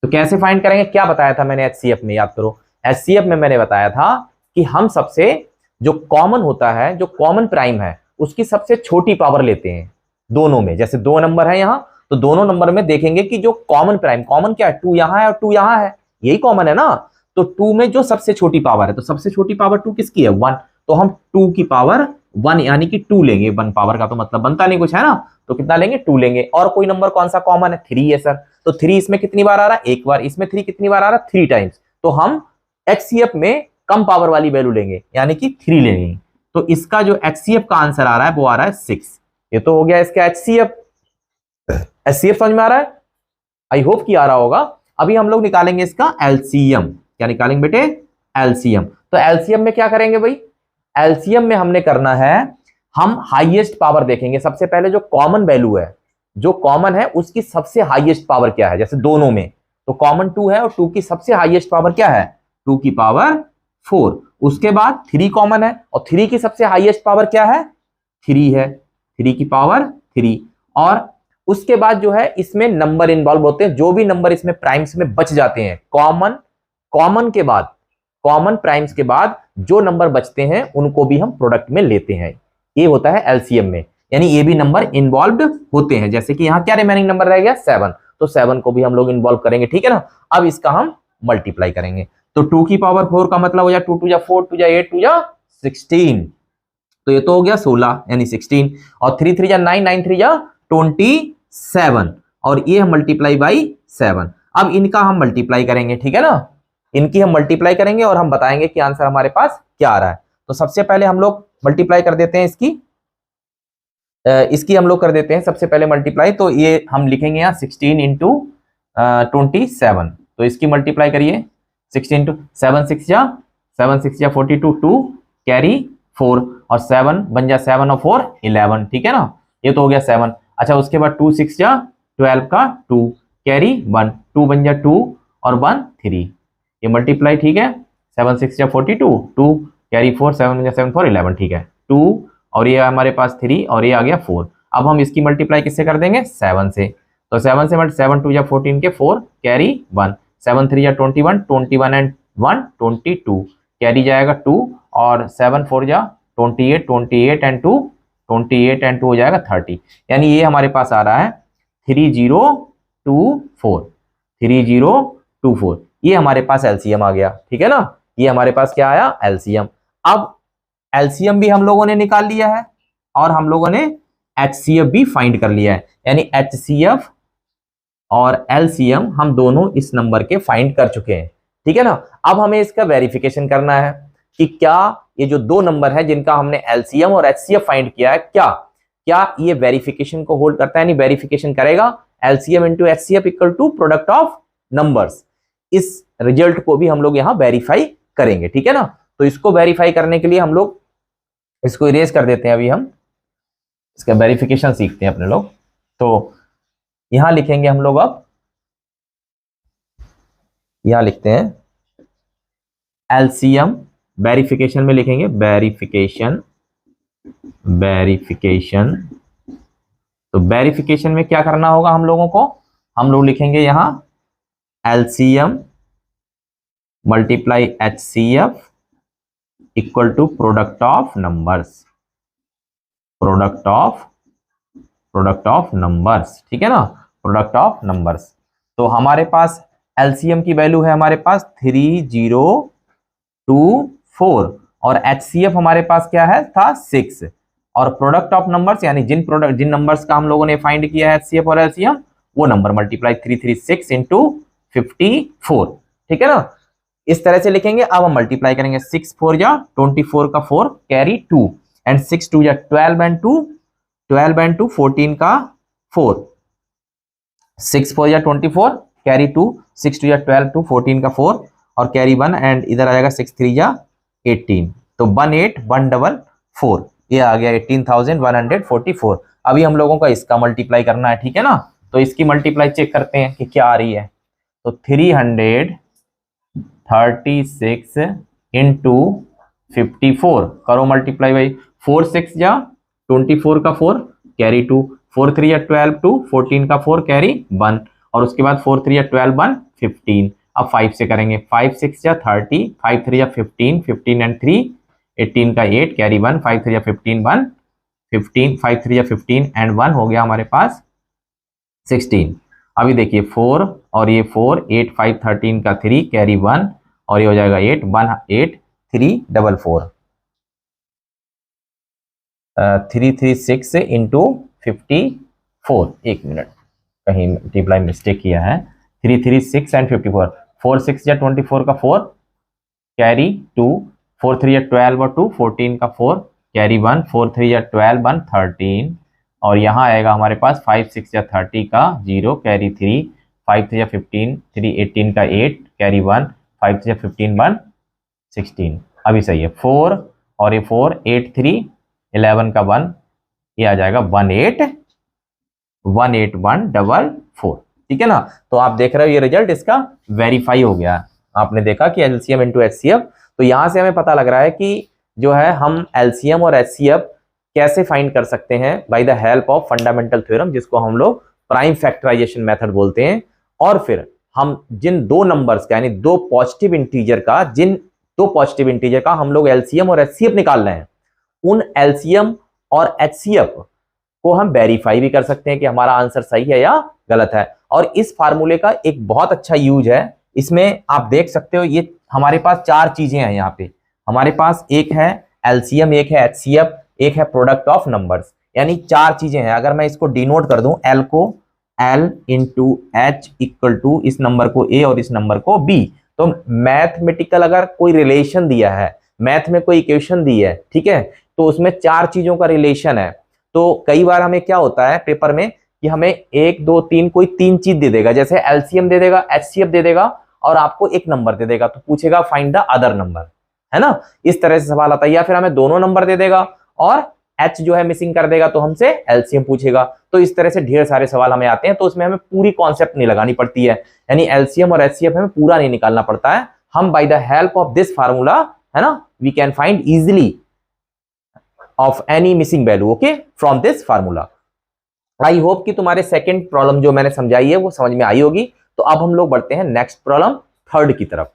तो कैसे फाइंड करेंगे, क्या बताया था मैंने एचसीएफ में, याद करो। एचसीएफ में मैंने बताया था कि हम सबसे जो कॉमन होता है, जो कॉमन प्राइम है, उसकी सबसे छोटी पावर लेते हैं दोनों में। जैसे 2 नंबर है यहाँ, तो दोनों नंबर में देखेंगे कि जो कॉमन प्राइम, कॉमन क्या है 2 यहाँ है और 2 यहाँ है, यही कॉमन है ना। तो 2 में जो सबसे छोटी पावर है, तो सबसे छोटी पावर 2 किसकी है 1, तो हम 2 की पावर 1 यानी कि 2 लेंगे। 1 पावर का तो मतलब बनता नहीं कुछ, है ना। तो कितना लेंगे 2 लेंगे। और कोई नंबर कौन सा कॉमन है 3 है सर, तो 3 इसमें कितनी बार आ रहा है, एक बार। इसमें 3 कितनी बार आ रहा है 3 टाइम्स। तो हम एचसीएफ में कम पावर वाली वैल्यू लेंगे यानी कि 3 लेंगे। तो इसका जो एचसीएफ का आंसर आ रहा है वो आ रहा है 6। ये तो हो गया इसका एचसीएफ। एचसीएफ समझ में आ रहा है, आई होप कि आ रहा होगा। अभी हम लोग निकालेंगे इसका एलसीएम। क्या निकालेंगे बेटे, एलसीएम। तो एलसीएम में क्या करेंगे भाई, एलसीएम में हमने करना है, हम हाईएस्ट पावर देखेंगे। सबसे पहले जो कॉमन वैल्यू है, जो कॉमन है उसकी सबसे हाईएस्ट पावर क्या है। जैसे दोनों में तो कॉमन 2 है और 2 की सबसे हाईएस्ट पावर क्या है 2 की पावर 4। उसके बाद 3 कॉमन है और 3 की सबसे हाईएस्ट पावर क्या है 3 है, 3 की पावर 3। और उसके बाद जो है इसमें नंबर इन्वॉल्व होते हैं, जो भी नंबर इसमें प्राइम्स में बच जाते हैं, कॉमन के बाद, कॉमन प्राइम्स के बाद जो नंबर बचते हैं उनको भी हम प्रोडक्ट में लेते हैं। ये होता है एलसीएम में, यानी ये भी नंबर इन्वॉल्व होते हैं। जैसे कि यहाँ क्या रिमेनिंग नंबर रह गया 7, तो 7 को भी हम लोग इन्वॉल्व करेंगे, ठीक है ना। अब इसका हम मल्टीप्लाई करेंगे, तो 2 की पावर 4 का मतलब हो जाए 2 2 जा 4, 2 जा 8, 2 जा 16। तो ये तो हो गया 16 यानी 16। और 3 3 जा 9, 9 3 जा 27 और ये मल्टीप्लाई बाई 7। अब इनका हम मल्टीप्लाई करेंगे, ठीक है ना। इनकी हम मल्टीप्लाई करेंगे और हम बताएंगे कि आंसर हमारे पास क्या आ रहा है। तो सबसे पहले हम लोग मल्टीप्लाई कर देते हैं इसकी हम लोग कर देते हैं सबसे पहले मल्टीप्लाई। तो ये हम लिखेंगे यहाँ 16 इंटू 27। तो इसकी मल्टीप्लाई करिए 16 इंटू 7 6 जा 42, 2 कैरी 4 और 7 बन जा 7 और 4 11, ठीक है ना। ये तो हो गया 7। अच्छा उसके बाद 2 6 जा 12 का 2 कैरी 1, 2 बन जा 2 और 1 3। ये मल्टीप्लाई, ठीक है। 7 6 जा 42, 2 कैरी 4, 7 7 4 11, ठीक है 2, और ये हमारे पास 3 और ये आ गया 4। अब हम इसकी मल्टीप्लाई किससे कर देंगे, 7 से। तो 7 से 7 2 या 14 के 4 कैरी 1, 7 3 या 21, 21 एंड 1 22 कैरी जाएगा 2, और 7 4 या 28, 28 एंड 2 28 एंड 2 हो जाएगा 30। यानी ये हमारे पास आ रहा है 3024, 3024, ये हमारे पास एलसीएम आ गया, ठीक है ना। ये हमारे पास क्या आया, एलसीएम। अब एलसीएम भी हम लोगों ने निकाल लिया है और हम लोगों ने एचसीएफ भी फाइंड कर लिया है, यानी एचसीएफ और एलसीएम हम दोनों इस नंबर के फाइंड कर चुके हैं, ठीक है ना। अब हमें इसका वेरिफिकेशन करना है कि क्या ये जो दो नंबर है जिनका हमने एलसीएम और एचसीएफ फाइंड किया है, क्या ये वेरिफिकेशन को होल्ड करता है, यानी वेरिफिकेशन करेगा। LCM into HCF equal to product of numbers, इस रिजल्ट को भी हम लोग यहां वेरीफाई करेंगे, ठीक है ना। तो इसको वेरीफाई करने के लिए हम लोग इसको इरेज कर देते हैं, अभी हम इसका वेरिफिकेशन सीखते हैं अपने लोग। तो यहां लिखेंगे हम लोग, अब यहां लिखते हैं एलसीएम, वेरिफिकेशन में लिखेंगे वेरिफिकेशन, तो वेरिफिकेशन में क्या करना होगा हम लोगों को, हम लोग लिखेंगे यहां LCM multiply HCF equal to product of numbers, product of numbers, ठीक है ना, प्रोडक्ट ऑफ नंबर्स। तो हमारे पास एलसीएम की वैल्यू है हमारे पास 3024 और एचसीएफ हमारे पास क्या है था 6, और प्रोडक्ट ऑफ नंबर्स यानी जिन नंबर्स का हम लोगों ने फाइंड किया है एचसीएफ और एलसीएम, वो नंबर मल्टीप्लाई 336 इंटू 54, ठीक है ना। इस तरह से लिखेंगे। अब हम मल्टीप्लाई करेंगे, 6 4 या 24 का 4 कैरी 2 एंड 6 2 या 12 एंड 2 14 का 4, 6 4 या 24 कैरी 2, 6 2 या 12 2 14 का 4 और कैरी 1 एंड इधर आ जाएगा 6 3 या 18, तो 18144, ये आ गया 18,144। अभी हम लोगों का इसका मल्टीप्लाई करना है, ठीक है ना। तो इसकी मल्टीप्लाई चेक करते हैं कि क्या आ रही है। तो 336 इंटू 54 करो मल्टीप्लाई बाई 4 6 या 24 का 4 कैरी 2, 4 3 या 12 2 14 का 4 कैरी 1 और उसके बाद 4 3 या 12 1 15। अब 5 से करेंगे, 5 6 या 30, 5 3 या 15, 15 एंड 3 18 का 8 कैरी 1, 5 3 या 15 1 15, 5 3 या 15 एंड 1 हो गया हमारे पास 16। अभी देखिए 4 और ये 4 8 5 13 का 3 कैरी 1 और ये हो जाएगा 8 1 8 3 4 4 336 इंटू 54, एक मिनट कहीं मल्टीप्लाई मिस्टेक किया है, 336 एंड 54, 4 6 या 24 का 4 कैरी 2, 4 3 या 12 और 2 14 का 4 कैरी 1, 4 3 या 12 1 13 और यहाँ आएगा हमारे पास 5 6 या 30 का 0 कैरी 3, 5 3 या 15 3 18 का 8 कैरी 1, 5 3 या 15 1 16। अभी सही है, 4 और ये 4 8 3 11 का 1, ये आ जाएगा 18144, ठीक है ना। तो आप देख रहे हो ये रिजल्ट इसका वेरीफाई हो गया। आपने देखा कि एलसीएम इंटू एचसीएफ, तो यहां से हमें पता लग रहा है कि जो है हम एलसीएम और एचसीएफ कैसे फाइंड कर सकते हैं bye the help of fundamental theorem, जिसको हम लोग प्राइम फैक्टराइजेशन मेथड बोलते हैं। और फिर हम जिन दो नंबर्स का यानी दो पॉजिटिव इंटीजर का हम लोग एलसीएम और एचसीएफ निकाल रहे हैं, उन एलसीएम और एचसीएफ को हम वेरीफाई भी कर सकते हैं कि हमारा आंसर सही है या गलत है। और इस फार्मूले का एक बहुत अच्छा यूज है, इसमें आप देख सकते हो ये हमारे पास चार चीजें हैं। यहाँ पे हमारे पास एक है एलसीएम, एक है एचसीएफ, एक है प्रोडक्ट ऑफ नंबर्स, यानी चार चीजें हैं। अगर मैं इसको डिनोट कर दूं, एल को L into H equal to इस नंबर को ए और इस नंबर को बी, तो मैथमेटिकल अगर कोई रिलेशन दिया है, मैथ में कोई इक्वेशन दी है, ठीक है, तो उसमें चार चीजों का रिलेशन है। तो कई बार हमें क्या होता है पेपर में कि हमें 1 2 3 कोई तीन चीज दे देगा, जैसे एलसीएम दे देगा, एचसीएफ दे देगा और आपको एक नंबर दे देगा, तो पूछेगा फाइंड द अदर नंबर, है ना। इस तरह से सवाल आता है। या फिर हमें दोनों नंबर दे देगा और एच जो है मिसिंग कर देगा, तो हमसे एलसीएम पूछेगा। तो इस तरह से ढेर सारे सवाल हमें आते हैं, तो उसमें हमें पूरी कॉन्सेप्ट नहीं लगानी पड़ती है, यानी एलसीएम और एचसीएफ हमें पूरा नहीं निकालना पड़ता है। हम by the help of this formula, है ना, we can find easily of any missing value, okay, from this formula. I hope कि तुम्हारे सेकंड प्रॉब्लम जो मैंने समझाई है वो समझ में आई होगी। तो अब हम लोग बढ़ते हैं नेक्स्ट प्रॉब्लम थर्ड की तरफ।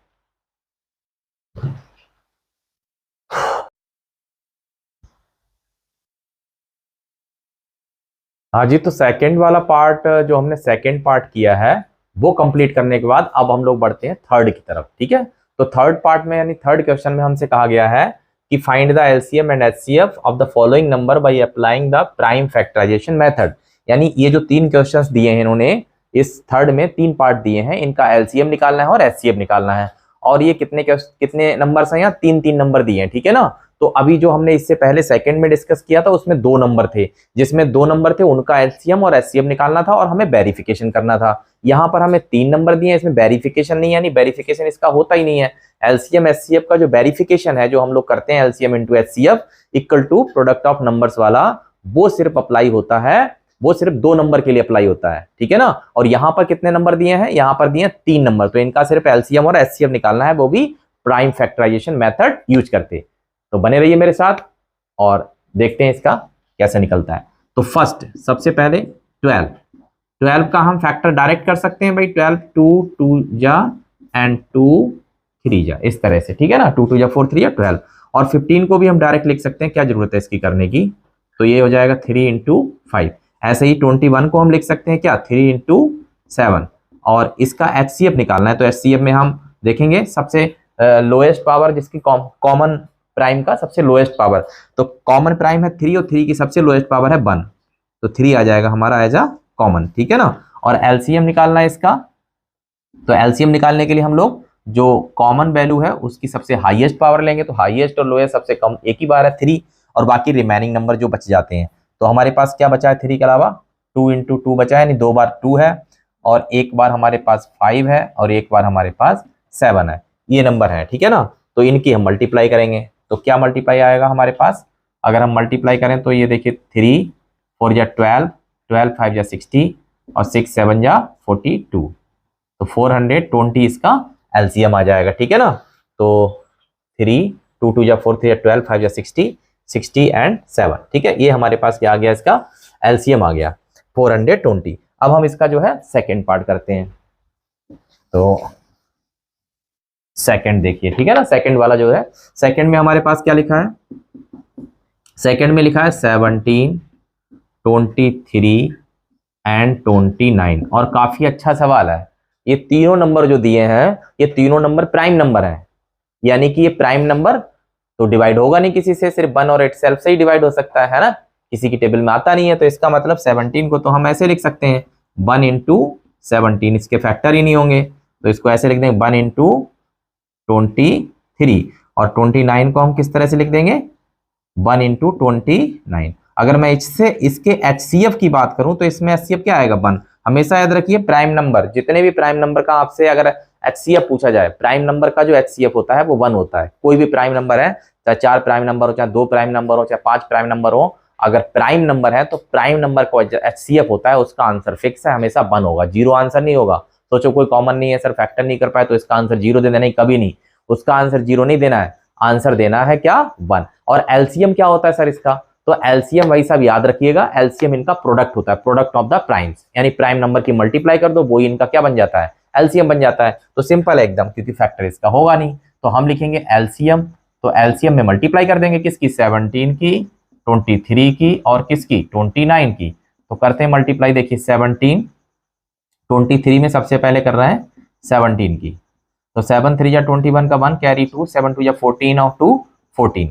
हाँ जी, तो सेकंड वाला पार्ट जो हमने सेकंड पार्ट किया है वो कंप्लीट करने के बाद अब हम लोग बढ़ते हैं थर्ड की तरफ, ठीक है। तो थर्ड पार्ट में यानी थर्ड क्वेश्चन में हमसे कहा गया है कि find the LCM and HCF of the following number by applying the prime factorisation method. यानी ये जो तीन क्वेश्चंस दिए हैं इन्होंने, इस थर्ड में तीन पार्ट दिए हैं, इनका एलसीएम निकालना है और एचसीएफ निकालना है। और ये कितने नंबर हैं, यहाँ तीन तीन नंबर दिए हैं, ठीक है ना। तो अभी जो हमने इससे पहले सेकंड में डिस्कस किया था उसमें दो नंबर थे, जिसमें दो नंबर थे उनका एलसीएम और एचसीएफ निकालना था और हमें वेरिफिकेशन करना था। यहाँ पर हमें तीन नंबर दिए हैं, इसमें वेरिफिकेशन नहीं, यानी वेरिफिकेशन इसका होता ही नहीं है। एलसीएम एचसीएफ का जो वेरिफिकेशन है जो हम लोग करते हैं LCM into HCF equal to product of numbers वाला, वो सिर्फ अप्लाई होता है, वो सिर्फ दो नंबर के लिए अप्लाई होता है, ठीक है ना। और यहाँ पर कितने नंबर दिए हैं, यहाँ पर दिए तीन नंबर, तो इनका सिर्फ एलसीएम और एचसीएफ निकालना है, वो भी प्राइम फैक्टराइजेशन मेथड यूज करते। तो बने रहिए मेरे साथ और देखते हैं इसका कैसे निकलता है। तो फर्स्ट सबसे पहले 12 का हम फैक्टर डायरेक्ट कर सकते हैं भाई। 12 2 जा एंड 2 3 जा, इस तरह से, ठीक है ना। 2 2 जा 4 3 या 12। और 15 को भी हम डायरेक्ट लिख सकते हैं, क्या जरूरत है इसकी करने की। तो ये हो जाएगा 3 इंटू 5। ऐसे ही 21 को हम लिख सकते हैं क्या, 3 इंटू 7। और इसका एचसीएफ निकालना है, तो एचसीएफ में हम देखेंगे सबसे लोएस्ट पावर जिसकी कॉमन प्राइम का सबसे लोएस्ट पावर, तो कॉमन प्राइम है 3 और 3 की सबसे लोएस्ट पावर है 1, तो 3 आ जाएगा हमारा एज अ कॉमन, ठीक है ना। और एलसीएम निकालना है इसका, तो एलसीएम निकालने के लिए हम लोग जो कॉमन वैल्यू है उसकी सबसे हाईएस्ट पावर लेंगे, तो हाईएस्ट और लोएस्ट सबसे कम एक ही बार है 3, और बाकी रिमेनिंग नंबर जो बच जाते हैं। तो हमारे पास क्या बचा है 3 के अलावा, 2 इंटू 2 बचा है, यानी 2 बार 2 है, और एक बार हमारे पास 5 है, और एक बार हमारे पास 7 है, ये नंबर है, ठीक है ना। तो इनकी हम मल्टीप्लाई करेंगे, तो क्या मल्टीप्लाई आएगा हमारे पास, अगर हम मल्टीप्लाई करें तो ये देखिए 3 4 जा 12, 12 5 जा 60, और 6 7 जा 42, तो 420 इसका एलसीएम आ जाएगा, ठीक है ना। तो 3 2 2 जा 4 3 जा 12 5 जा 60 60 एंड 7, ठीक है। ये हमारे पास क्या आ गया, इसका एलसीएम आ गया 420। अब हम इसका जो है सेकंड पार्ट करते हैं। तो सेकंड देखिए, ठीक है ना। सेकंड वाला जो है, सेकंड में हमारे पास क्या लिखा है, सेकंड में लिखा है 17 23 एंड 29। और काफी अच्छा सवाल है। ये तीनों नंबर जो दिए हैं ये तीनों नंबर प्राइम नंबर हैं, यानी कि ये प्राइम नंबर तो डिवाइड होगा नहीं किसी से, सिर्फ 1 और इटसेल्फ से ही डिवाइड हो सकता है ना, किसी की टेबल में आता नहीं है। तो इसका मतलब 17 को तो हम ऐसे लिख सकते हैं 1 इंटू 17, इसके फैक्टर ही नहीं होंगे, तो इसको ऐसे लिख देंगे 1 इंटू 23। और 29 को हम किस तरह से लिख देंगे, 1 इंटू 29। अगर मैं इसके एचसीएफ की बात करूं तो इसमें एचसीएफ क्या आएगा, 1। हमेशा याद रखिए प्राइम नंबर, जितने भी प्राइम नंबर का आपसे अगर एचसीएफ पूछा जाए, प्राइम नंबर का जो एचसीएफ होता है वो 1 होता है। कोई भी प्राइम नंबर है, चाहे 4 प्राइम नंबर हो, चाहे 2 प्राइम नंबर हो, चाहे 5 प्राइम नंबर हो, अगर प्राइम नंबर है तो प्राइम नंबर का एचसीएफ होता है, उसका आंसर फिक्स है, हमेशा 1 होगा, 0 आंसर नहीं होगा। सोचो कोई कॉमन नहीं है सर, फैक्टर नहीं कर पाए तो इसका आंसर 0 दे देना, नहीं, कभी नहीं, उसका आंसर 0 नहीं देना है, आंसर देना है क्या, 1। और एलसीएम क्या होता है सर इसका, तो एलसीएम वही सब याद रखिएगा, एलसीएम इनका प्रोडक्ट होता है, प्रोडक्ट ऑफ द प्राइम्स, यानी प्राइम नंबर की मल्टीप्लाई कर दो वो इनका क्या बन जाता है, एलसीएम बन जाता है। तो सिंपल है एकदम, क्योंकि फैक्टर इसका होगा नहीं, तो हम लिखेंगे एलसीएम, तो एलसीएम में मल्टीप्लाई कर देंगे किसकी, 17 की, 23 की, और किसकी, 29 की। तो करते हैं मल्टीप्लाई, देखिए 17 23 में सबसे पहले कर रहे हैं 17 की, तो 7 3 जा 21 का 1 कैरी 2, 7 2 जा 14 और 2 14।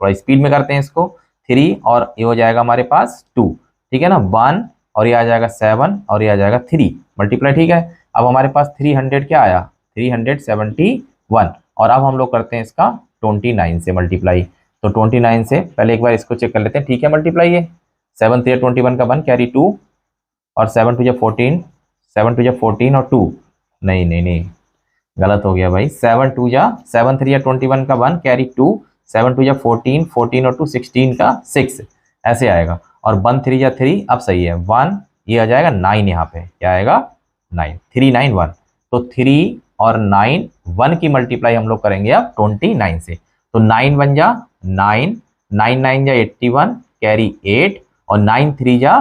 थोड़ा स्पीड में करते हैं इसको, 3 और ये हो जाएगा हमारे पास 2, ठीक है ना, 1 और ये आ जाएगा 7 और ये आ जाएगा 3, मल्टीप्लाई, ठीक है। अब हमारे पास 300 क्या आया, 371। और अब हम लोग करते हैं इसका 29 से मल्टीप्लाई, तो 29 से पहले एक बार इसको चेक कर लेते हैं, ठीक है मल्टीप्लाई, ये 7 3 21 का 1 कैरी 2, और 7 2 जा 14, 7 2 जा 14 और 2, नहीं गलत हो गया भाई, 7 2 जा 7 3 जा 21 का 1 कैरी 2, 7 2 जा 14, 14 और 2 16 का 6, ऐसे आएगा। और 1 3 जा 3, अब सही है 1, ये आ जाएगा 9, यहाँ पे क्या आएगा 9, 3 9 1। तो 3 और 9 1 की मल्टीप्लाई हम लोग करेंगे अब 29 से, तो 9 1 जा 9, 9 9 जा 81, कैरी 8 और 9 3 जा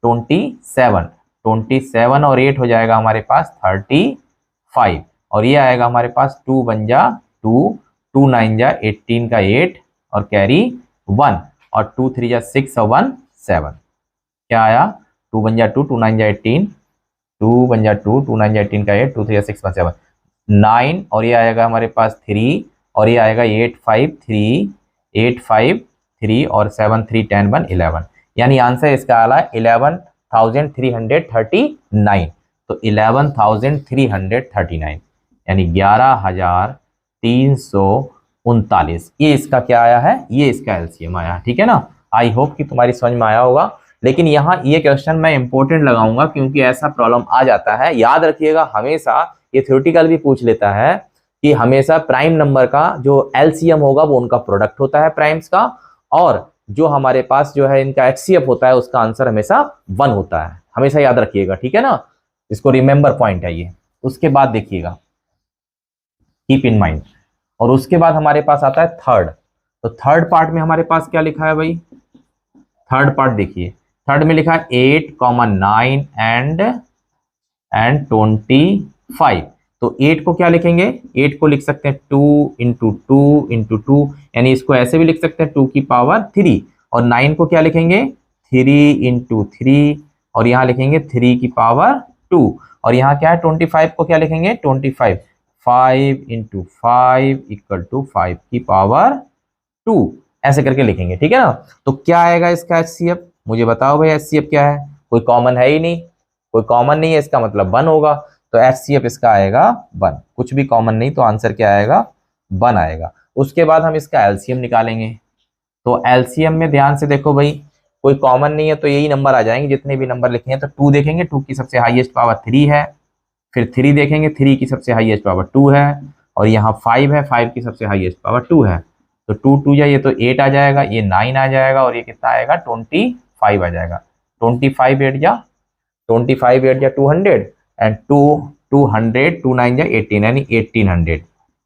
27, 27 और 8 हो जाएगा हमारे पास 35 और ये आएगा हमारे पास 2 1 जा 2, 2 9 जा 18 का 8 और कैरी 1 और 2 3 जा 6 और 1 7। क्या आया? 2 1 जा 2, 2 9 जा 18, 2 1 जा 2, 2 9 जा 18 का 8, 2 3 जा 6 1 7, 9 और ये आएगा हमारे पास 3 और ये आएगा 8 5 3, 8 5 3 और 7 3 10 1 11, यानी आंसर इसका आ रहा है 11,339। तो 11,339 यानी 11,339, ये इसका क्या आया है, ये इसका एलसीएम आया। ठीक है ना, आई होप कि तुम्हारी समझ में आया होगा। लेकिन यहाँ ये क्वेश्चन मैं इंपॉर्टेंट लगाऊंगा क्योंकि ऐसा प्रॉब्लम आ जाता है, याद रखिएगा हमेशा, ये थ्योरेटिकल भी पूछ लेता है कि हमेशा प्राइम नंबर का जो एलसीएम होगा वो उनका प्रोडक्ट होता है प्राइम्स का, और जो हमारे पास जो है इनका एचसीएफ होता है उसका आंसर हमेशा 1 होता है, हमेशा याद रखिएगा। ठीक है ना, इसको रिमेंबर पॉइंट है ये। उसके बाद देखिएगा, कीप इन माइंड, और उसके बाद हमारे पास आता है थर्ड। तो थर्ड पार्ट में हमारे पास क्या लिखा है भाई, थर्ड पार्ट देखिए, थर्ड में लिखा है 8, 9 एंड 25। तो 8 को क्या लिखेंगे, 8 को लिख सकते हैं 2 इंटू 2 इंटू 2, यानी इसको ऐसे भी लिख सकते हैं 2 की पावर 3, और 9 को क्या लिखेंगे 3 इंटू 3 और यहाँ लिखेंगे 3 की पावर 2, और यहाँ क्या है 25 को क्या लिखेंगे 25, 5 इंटू 5 इक्वल टू 5 की पावर 2, ऐसे करके लिखेंगे। ठीक है ना, तो क्या आएगा इसका एचसीएफ, मुझे बताओ भाई एचसीएफ क्या है, कोई कॉमन है ही नहीं, कोई कॉमन नहीं है, इसका मतलब 1 होगा, तो एचसीएफ इसका आएगा 1, कुछ भी कॉमन नहीं तो आंसर क्या आएगा 1 आएगा। उसके बाद हम इसका एलसीएम निकालेंगे, तो एलसीएम में ध्यान से देखो भाई, कोई कॉमन नहीं है तो यही नंबर आ जाएंगे जितने भी नंबर लिखे हैं। तो 2 देखेंगे, 2 की सबसे हाईएस्ट पावर 3 है, फिर 3 देखेंगे, 3 की सबसे हाईएस्ट पावर 2 है, और यहाँ 5 है, 5 की सबसे हाईएस्ट पावर 2 है, तो 2 2 जाइए तो 8 आ जाएगा, ये 9 आ जाएगा, और ये कितना आएगा 25 आ जाएगा। 25 8 जा 200 एंड 200 2 9 जा 18 यानी 1800,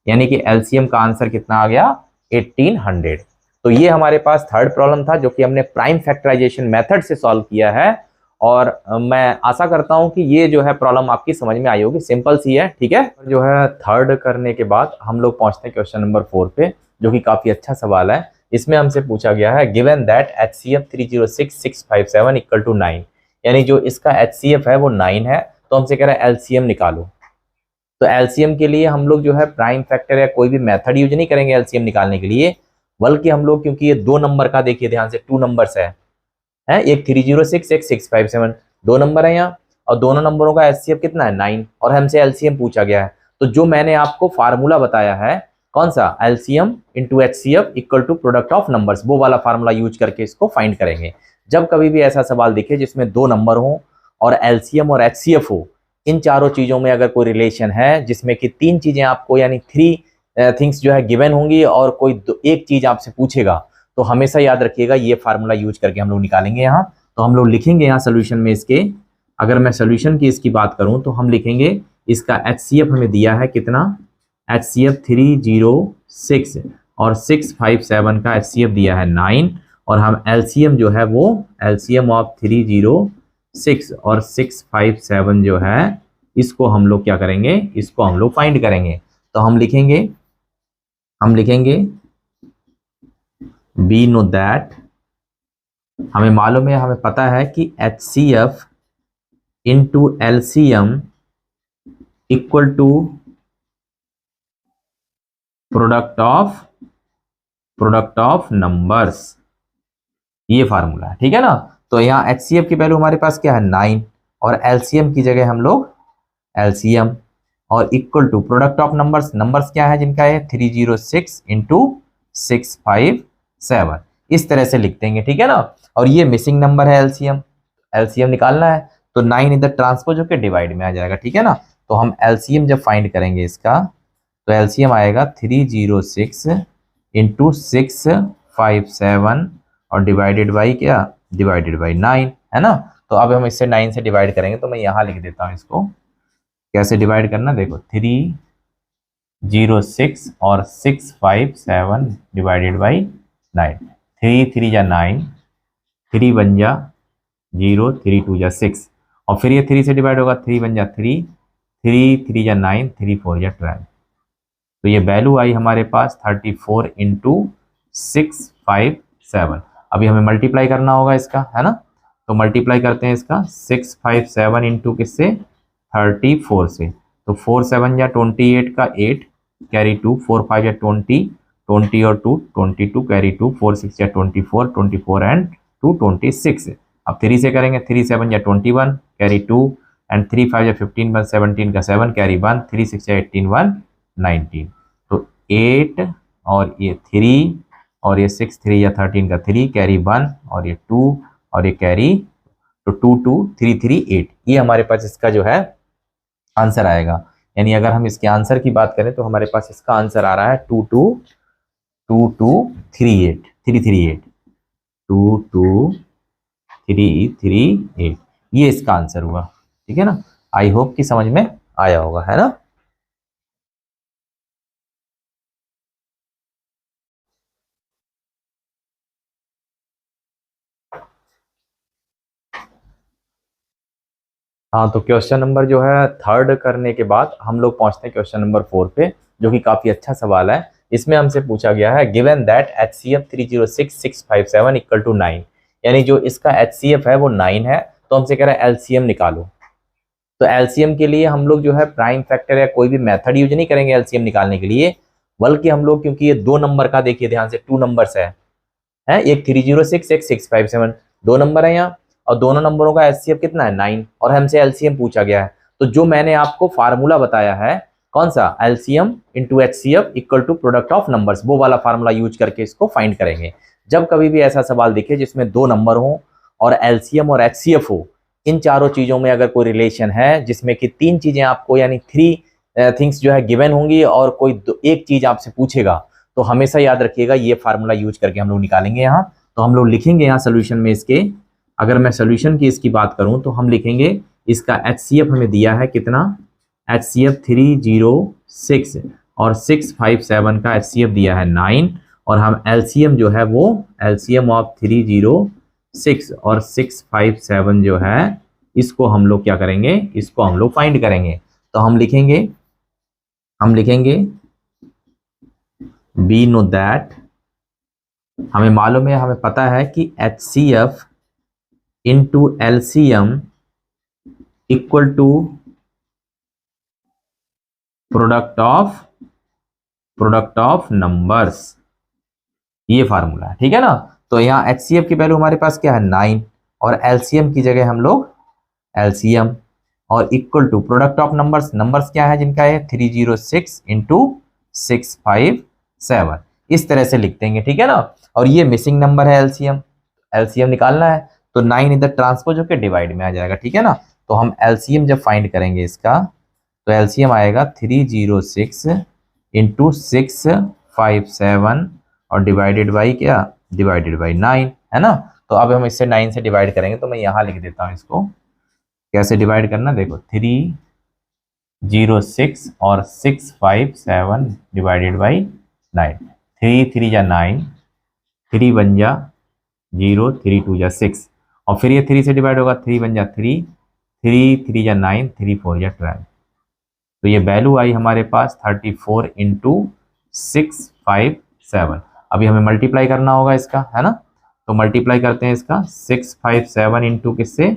यानी कि एलसीएम का आंसर कितना आ गया 1800। तो ये हमारे पास थर्ड प्रॉब्लम था जो कि हमने प्राइम फैक्टराइजेशन मेथड से सॉल्व किया है, और मैं आशा करता हूं कि ये जो है प्रॉब्लम आपकी समझ में आई होगी, सिंपल सी है। ठीक है, जो है थर्ड करने के बाद हम लोग पहुंचते हैं क्वेश्चन नंबर 4 पे, जो कि काफी अच्छा सवाल है। इसमें हमसे पूछा गया है given that HCF 306657 equal to 9, यानी जो इसका HCF है वो 9 है, तो हमसे कह रहा है एलसीएम निकालो। तो एलसीएम के लिए हम लोग जो है प्राइम फैक्टर या कोई भी मेथड यूज नहीं करेंगे एलसीएम निकालने के लिए, बल्कि हम लोग, क्योंकि ये 2 नंबर का, देखिए ध्यान से 2 नंबर्स है, एक 306 एक 657, 2 नंबर है यहाँ, और दोनों नंबरों का एचसीएफ कितना है 9, और हमसे एलसीएम पूछा गया है। तो जो मैंने आपको फार्मूला बताया है, कौन सा, LCM into HCF equal to product of numbers, वो वाला फार्मूला यूज करके इसको फाइंड करेंगे। जब कभी भी ऐसा सवाल दिखे जिसमें 2 नंबर हो और एलसीएम और एचसीएफ हो, इन चारों चीजों में अगर कोई रिलेशन है जिसमें कि 3 चीजें आपको, यानी 3 थिंग्स जो है गिवन होंगी, और कोई एक चीज आपसे पूछेगा, तो हमेशा याद रखिएगा ये फार्मूला यूज करके हम लोग निकालेंगे। यहाँ तो हम लोग लिखेंगे यहाँ सोल्यूशन में इसके, अगर मैं सोल्यूशन की इसकी बात करूं तो हम लिखेंगे इसका एचसीएफ हमें दिया है कितना, HCF 306 और 657 का HCF दिया है 9, और हम LCM जो है वो LCM ऑफ 306 और 657 जो है इसको हम लोग क्या करेंगे, इसको हम लोग फाइंड करेंगे। तो हम लिखेंगे वी नो दैट, हमें मालूम है, हमें पता है कि HCF into LCM equal to product of numbers, ये फार्मूला है। ठीक है ना, तो यहाँ HCF की वैल्यू हमारे पास क्या है 9, और LCM की जगह हम लोग LCM, और equal to product of numbers, numbers क्या है जिनका है 306 इंटू 657, इस तरह से लिख देंगे। ठीक है ना, और ये मिसिंग नंबर है LCM निकालना है, तो 9 इधर ट्रांसपोज होकर डिवाइड में आ जाएगा। ठीक है ना, तो हम LCM जब फाइंड करेंगे इसका, तो LCM आएगा 306 इंटू 657 और डिवाइडेड बाई क्या, डिवाइडेड बाई 9, है ना। तो अब हम इससे 9 से डिवाइड करेंगे, तो मैं यहाँ लिख देता हूँ इसको, कैसे डिवाइड करना देखो, 3 06 और 657 डिवाइडेड बाई 9। 3 3 जा 9, 3 1 जा 0, 3 2 जा 6, और फिर ये 3 से डिवाइड होगा, 3 1 जा 3, 3 3 जा 9, 3 4 जा 12। तो ये वैल्यू आई हमारे पास 34 इंटू 657। अभी हमें मल्टीप्लाई करना होगा इसका, है ना। तो मल्टीप्लाई करते हैं इसका 657 इंटू किससे, 34 से। तो 4 7 या 28 का 8 कैरी 2, 4 5 या 20, 20 और 2 22 कैरी 2, 4 6 या 24, 24 एंड 2 26। अब 3 से करेंगे, 3 7 या 21 कैरी 2 एंड 3 5 या 15 1 17 का 7 कैरी 1, 3 6 या 18 1 19। तो 8 और ये 3 और ये 6 3 या 13 का 3 कैरी 1 और ये 2 और ये कैरी, तो 2 2 3 3 8। ये हमारे पास इसका जो है आंसर आएगा। यानी अगर हम इसके आंसर की बात करें तो हमारे पास इसका आंसर आ रहा है 2 2 2 2 3 8 3 3 8 2 2 3 3 8। ये इसका आंसर हुआ, ठीक है ना। आई होप कि समझ में आया होगा, है ना। हाँ, तो क्वेश्चन नंबर जो है थर्ड करने के बाद हम लोग पहुंचते हैं क्वेश्चन नंबर 4 पे, जो कि काफी अच्छा सवाल है। इसमें हमसे पूछा गया है given that HCF 306657 equal to 9। यानी जो इसका HCF है वो 9 है, तो हमसे कह रहा है LCM निकालो। तो LCM के लिए हम लोग जो है प्राइम फैक्टर या कोई भी मेथड यूज नहीं करेंगे LCM निकालने के लिए, बल्कि हम लोग, क्योंकि ये दो नंबर का, देखिए ध्यान से, 2 नंबर्स है, एक 306 एक 657, 2 नंबर है यहाँ, और दोनों नंबरों का HCF कितना है 9, और हमसे LCM पूछा गया है। तो जो मैंने आपको फार्मूला बताया है, कौन सा, LCM into HCF equal to product of numbers, वो वाला फार्मूला यूज करके इसको फाइंड करेंगे। जब कभी भी ऐसा सवाल दिखे जिसमें 2 नंबर हो और LCM और HCF हो, इन चारों चीजों में अगर कोई रिलेशन है जिसमें कि 3 चीजें आपको, यानी 3 थिंग्स जो है गिवन होंगी, और कोई एक चीज आपसे पूछेगा, तो हमेशा याद रखिएगा ये फार्मूला यूज करके हम लोग निकालेंगे। यहाँ तो हम लोग लिखेंगे यहाँ सोल्यूशन में इसके, अगर मैं सोल्यूशन की इसकी बात करूं तो हम लिखेंगे इसका HCF हमें दिया है कितना, HCF 306 और 657 का HCF दिया है 9, और हम LCM जो है वो LCM ऑफ 306 और 657 जो है, इसको हम लोग क्या करेंगे, इसको हम लोग फाइंड करेंगे। तो हम लिखेंगे वी नो दैट, हमें मालूम है, हमें पता है कि HCF into LCM equal to product of numbers, ये फार्मूला है, ठीक है ना। तो यहाँ HCF की वैल्यू हमारे पास क्या है 9, और LCM की जगह हम लोग LCM, और equal to product of numbers, numbers क्या है जिनका है 306 इंटू 657, इस तरह से लिख देंगे, ठीक है ना। और ये मिसिंग नंबर है LCM निकालना है, तो 9 इधर ट्रांसपोज होकर डिवाइड में आ जाएगा, ठीक है ना। तो हम LCM जब फाइंड करेंगे इसका, तो LCM आएगा 306 इंटू 657 और डिवाइडेड बाई क्या, डिवाइडेड बाई 9, है ना। तो अब हम इससे 9 से डिवाइड करेंगे, तो मैं यहाँ लिख देता हूँ इसको, कैसे डिवाइड करना, देखो 306 और 657 डिवाइडेड बाई 9, 3 3 जा 9, 3 1 जा 0, 3 2 जा 6, और फिर ये 3 से डिवाइड होगा, 3 1 जा 3, 3 3 जा 9, 3 4 जा 12। तो ये वैल्यू आई हमारे पास 34 इंटू 657। अभी हमें मल्टीप्लाई करना होगा इसका, है ना। तो मल्टीप्लाई करते हैं इसका 657 इंटू किससे,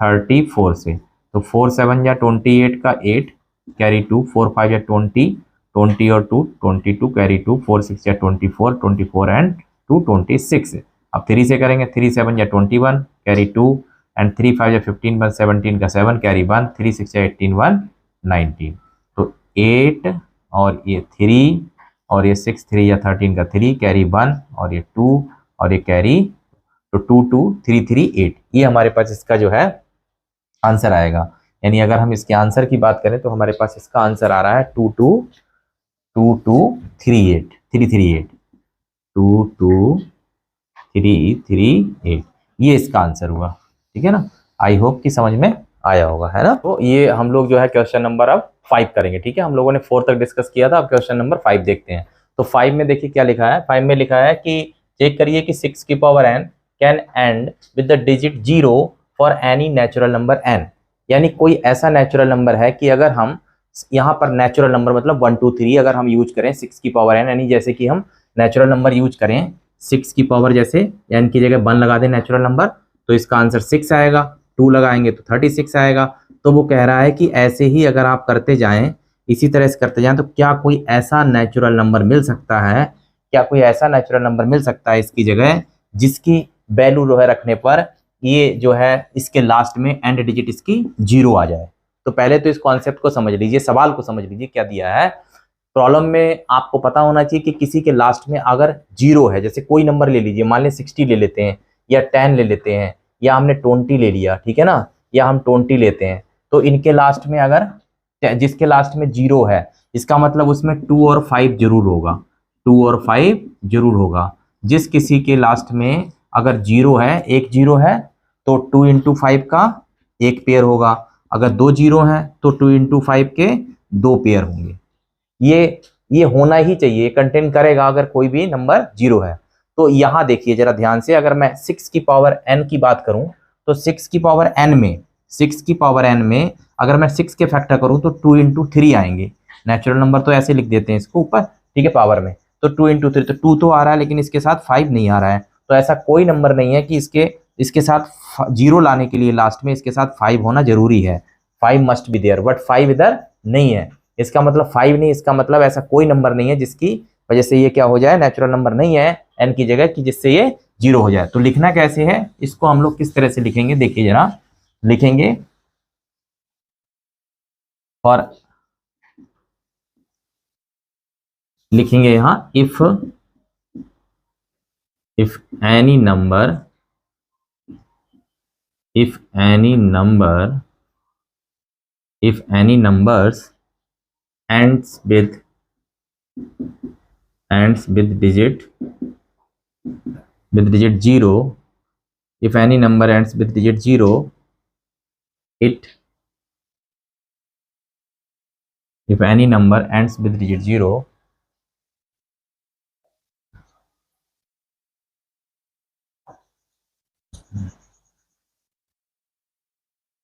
34 से। तो 4 7 या 28 का 8 कैरी 2, 4 5 या 20, 20 और 2 22 कैरी 2, 4 6 या 24, 24 एंड 2 26। अब 3 से करेंगे, 3 7 या 21 कैरी 2 एंड 3 5 या 15 1 17 का 7 कैरी 1, 3 6 या 18 1 19। तो 8 और ये 3 और ये 6 3 या 13 का 3 कैरी 1 और ये 2 और ये कैरी, तो 2 2 3 3 8। ये हमारे पास इसका जो है आंसर आएगा। यानी अगर हम इसके आंसर की बात करें तो हमारे पास इसका आंसर आ रहा है 2 2 2 2 3 8 3 3 8 2 2 3 3 8। ये इसका आंसर हुआ, ठीक है ना। आई होप कि समझ में आया होगा, है ना। तो ये हम लोग जो है क्वेश्चन नंबर अब 5 करेंगे। ठीक है, हम लोगों ने 4 तक डिस्कस किया था, अब क्वेश्चन नंबर 5 देखते हैं। तो 5 में देखिए क्या लिखा है, 5 में लिखा है कि चेक करिए कि 6 की power n can and with the digit 0 for any natural number n। यानी कोई ऐसा नेचुरल नंबर है कि अगर हम यहाँ पर नेचुरल नंबर मतलब 1 2 3 अगर हम यूज करें 6 की पावर n, यानी जैसे कि हम नेचुरल नंबर यूज करें 6 की पावर, जैसे n की जगह 1 लगा दें नेचुरल नंबर, तो इसका आंसर 6 आएगा। 2 लगाएंगे तो 36 आएगा। तो वो कह रहा है कि ऐसे ही अगर आप करते जाएं, इसी तरह से करते जाएं, तो क्या कोई ऐसा नेचुरल नंबर मिल सकता है, क्या कोई ऐसा नेचुरल नंबर मिल सकता है इसकी जगह जिसकी वैल्यू जो है रखने पर ये जो है इसके लास्ट में एंड डिजिट इसकी 0 आ जाए। तो पहले तो इस कॉन्सेप्ट को समझ लीजिए, सवाल को समझ लीजिए क्या दिया है। प्रॉब्लम में आपको पता होना चाहिए कि किसी के लास्ट में अगर 0 है, जैसे कोई नंबर ले लीजिए, मान लें 60 ले लेते हैं या 10 ले लेते हैं या हमने 20 ले लिया, ठीक है ना, या हम 20 लेते हैं, तो इनके लास्ट में अगर जिसके लास्ट में 0 है, इसका मतलब उसमें 2 और 5 जरूर होगा, 2 और 5 जरूर होगा। जिस किसी के लास्ट में अगर 0 है, एक 0 है, तो 2 इंटू 5 का एक पेयर होगा। अगर 2 0 है तो 2 इंटू 5 के 2 पेयर होंगे। ये होना ही चाहिए, कंटेन करेगा अगर कोई भी नंबर 0 है। तो यहां देखिए जरा ध्यान से, अगर मैं 6 की पावर n की बात करूं तो 6 की पावर n में 6 की पावर n में अगर मैं 6 के फैक्टर करूं तो 2 इंटू 3 आएंगे। नेचुरल नंबर तो ऐसे लिख देते हैं इसको ऊपर, ठीक है, पावर में, तो 2 इंटू 3, तो 2 तो आ रहा है लेकिन इसके साथ 5 नहीं आ रहा है। तो ऐसा कोई नंबर नहीं है कि इसके साथ 0 लाने के लिए लास्ट में इसके साथ 5 होना जरूरी है। 5 मस्ट बी देयर, बट 5 इधर नहीं है। इसका मतलब 5 नहीं, इसका मतलब ऐसा कोई नंबर नहीं है जिसकी वजह से ये क्या हो जाए, नेचुरल नंबर नहीं है n की जगह, कि जिससे ये 0 हो जाए। तो लिखना कैसे है इसको, हम लोग किस तरह से लिखेंगे देखिए जरा, लिखेंगे और लिखेंगे यहां if any number if any numbers ends with digit 0, if any number ends with digit 0, it if any number ends with digit 0,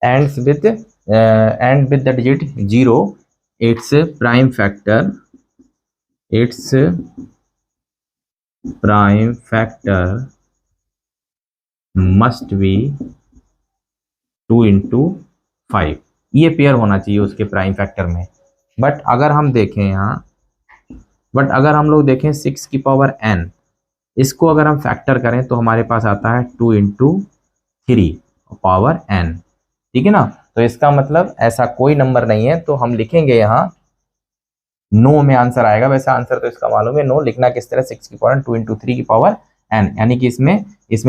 ends with end with the digit 0, its prime factor must be 2 into 5। ये pair होना चाहिए उसके prime factor में। But अगर हम देखें यहाँ, but अगर हम लोग देखें 6 की पावर n, इसको अगर हम फैक्टर करें तो हमारे पास आता है 2 इंटू 3 पावर n, ठीक है ना। तो इसका मतलब ऐसा कोई नंबर नहीं है, तो हम लिखेंगे यहाँ नो में आंसर आएगा। वैसे आंसर तो इसका मालूम है, नो लिखना किस तरह, 6 की पावर 2 इंटू 3 की पावर n, यानी कि इसमें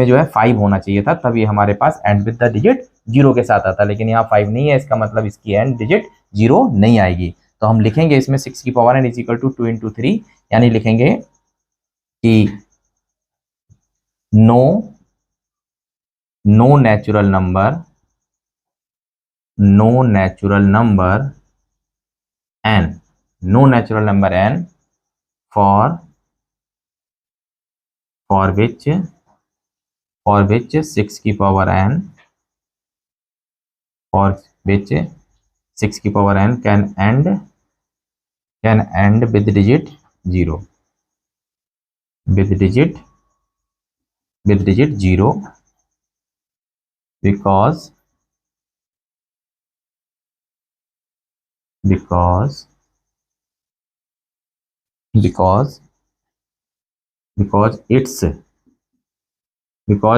जो है 5 होना चाहिए था, तभी हमारे पास एंड विद द डिजिट 0 के साथ आता, लेकिन यहाँ 5 नहीं है, इसका मतलब इसकी एंड डिजिट 0 नहीं आएगी। तो हम लिखेंगे इसमें 6 की power n is equal to 2 into 3, यानी लिखेंगे कि no natural number n for which 6 की power n can end with digit 0, with digit 0, because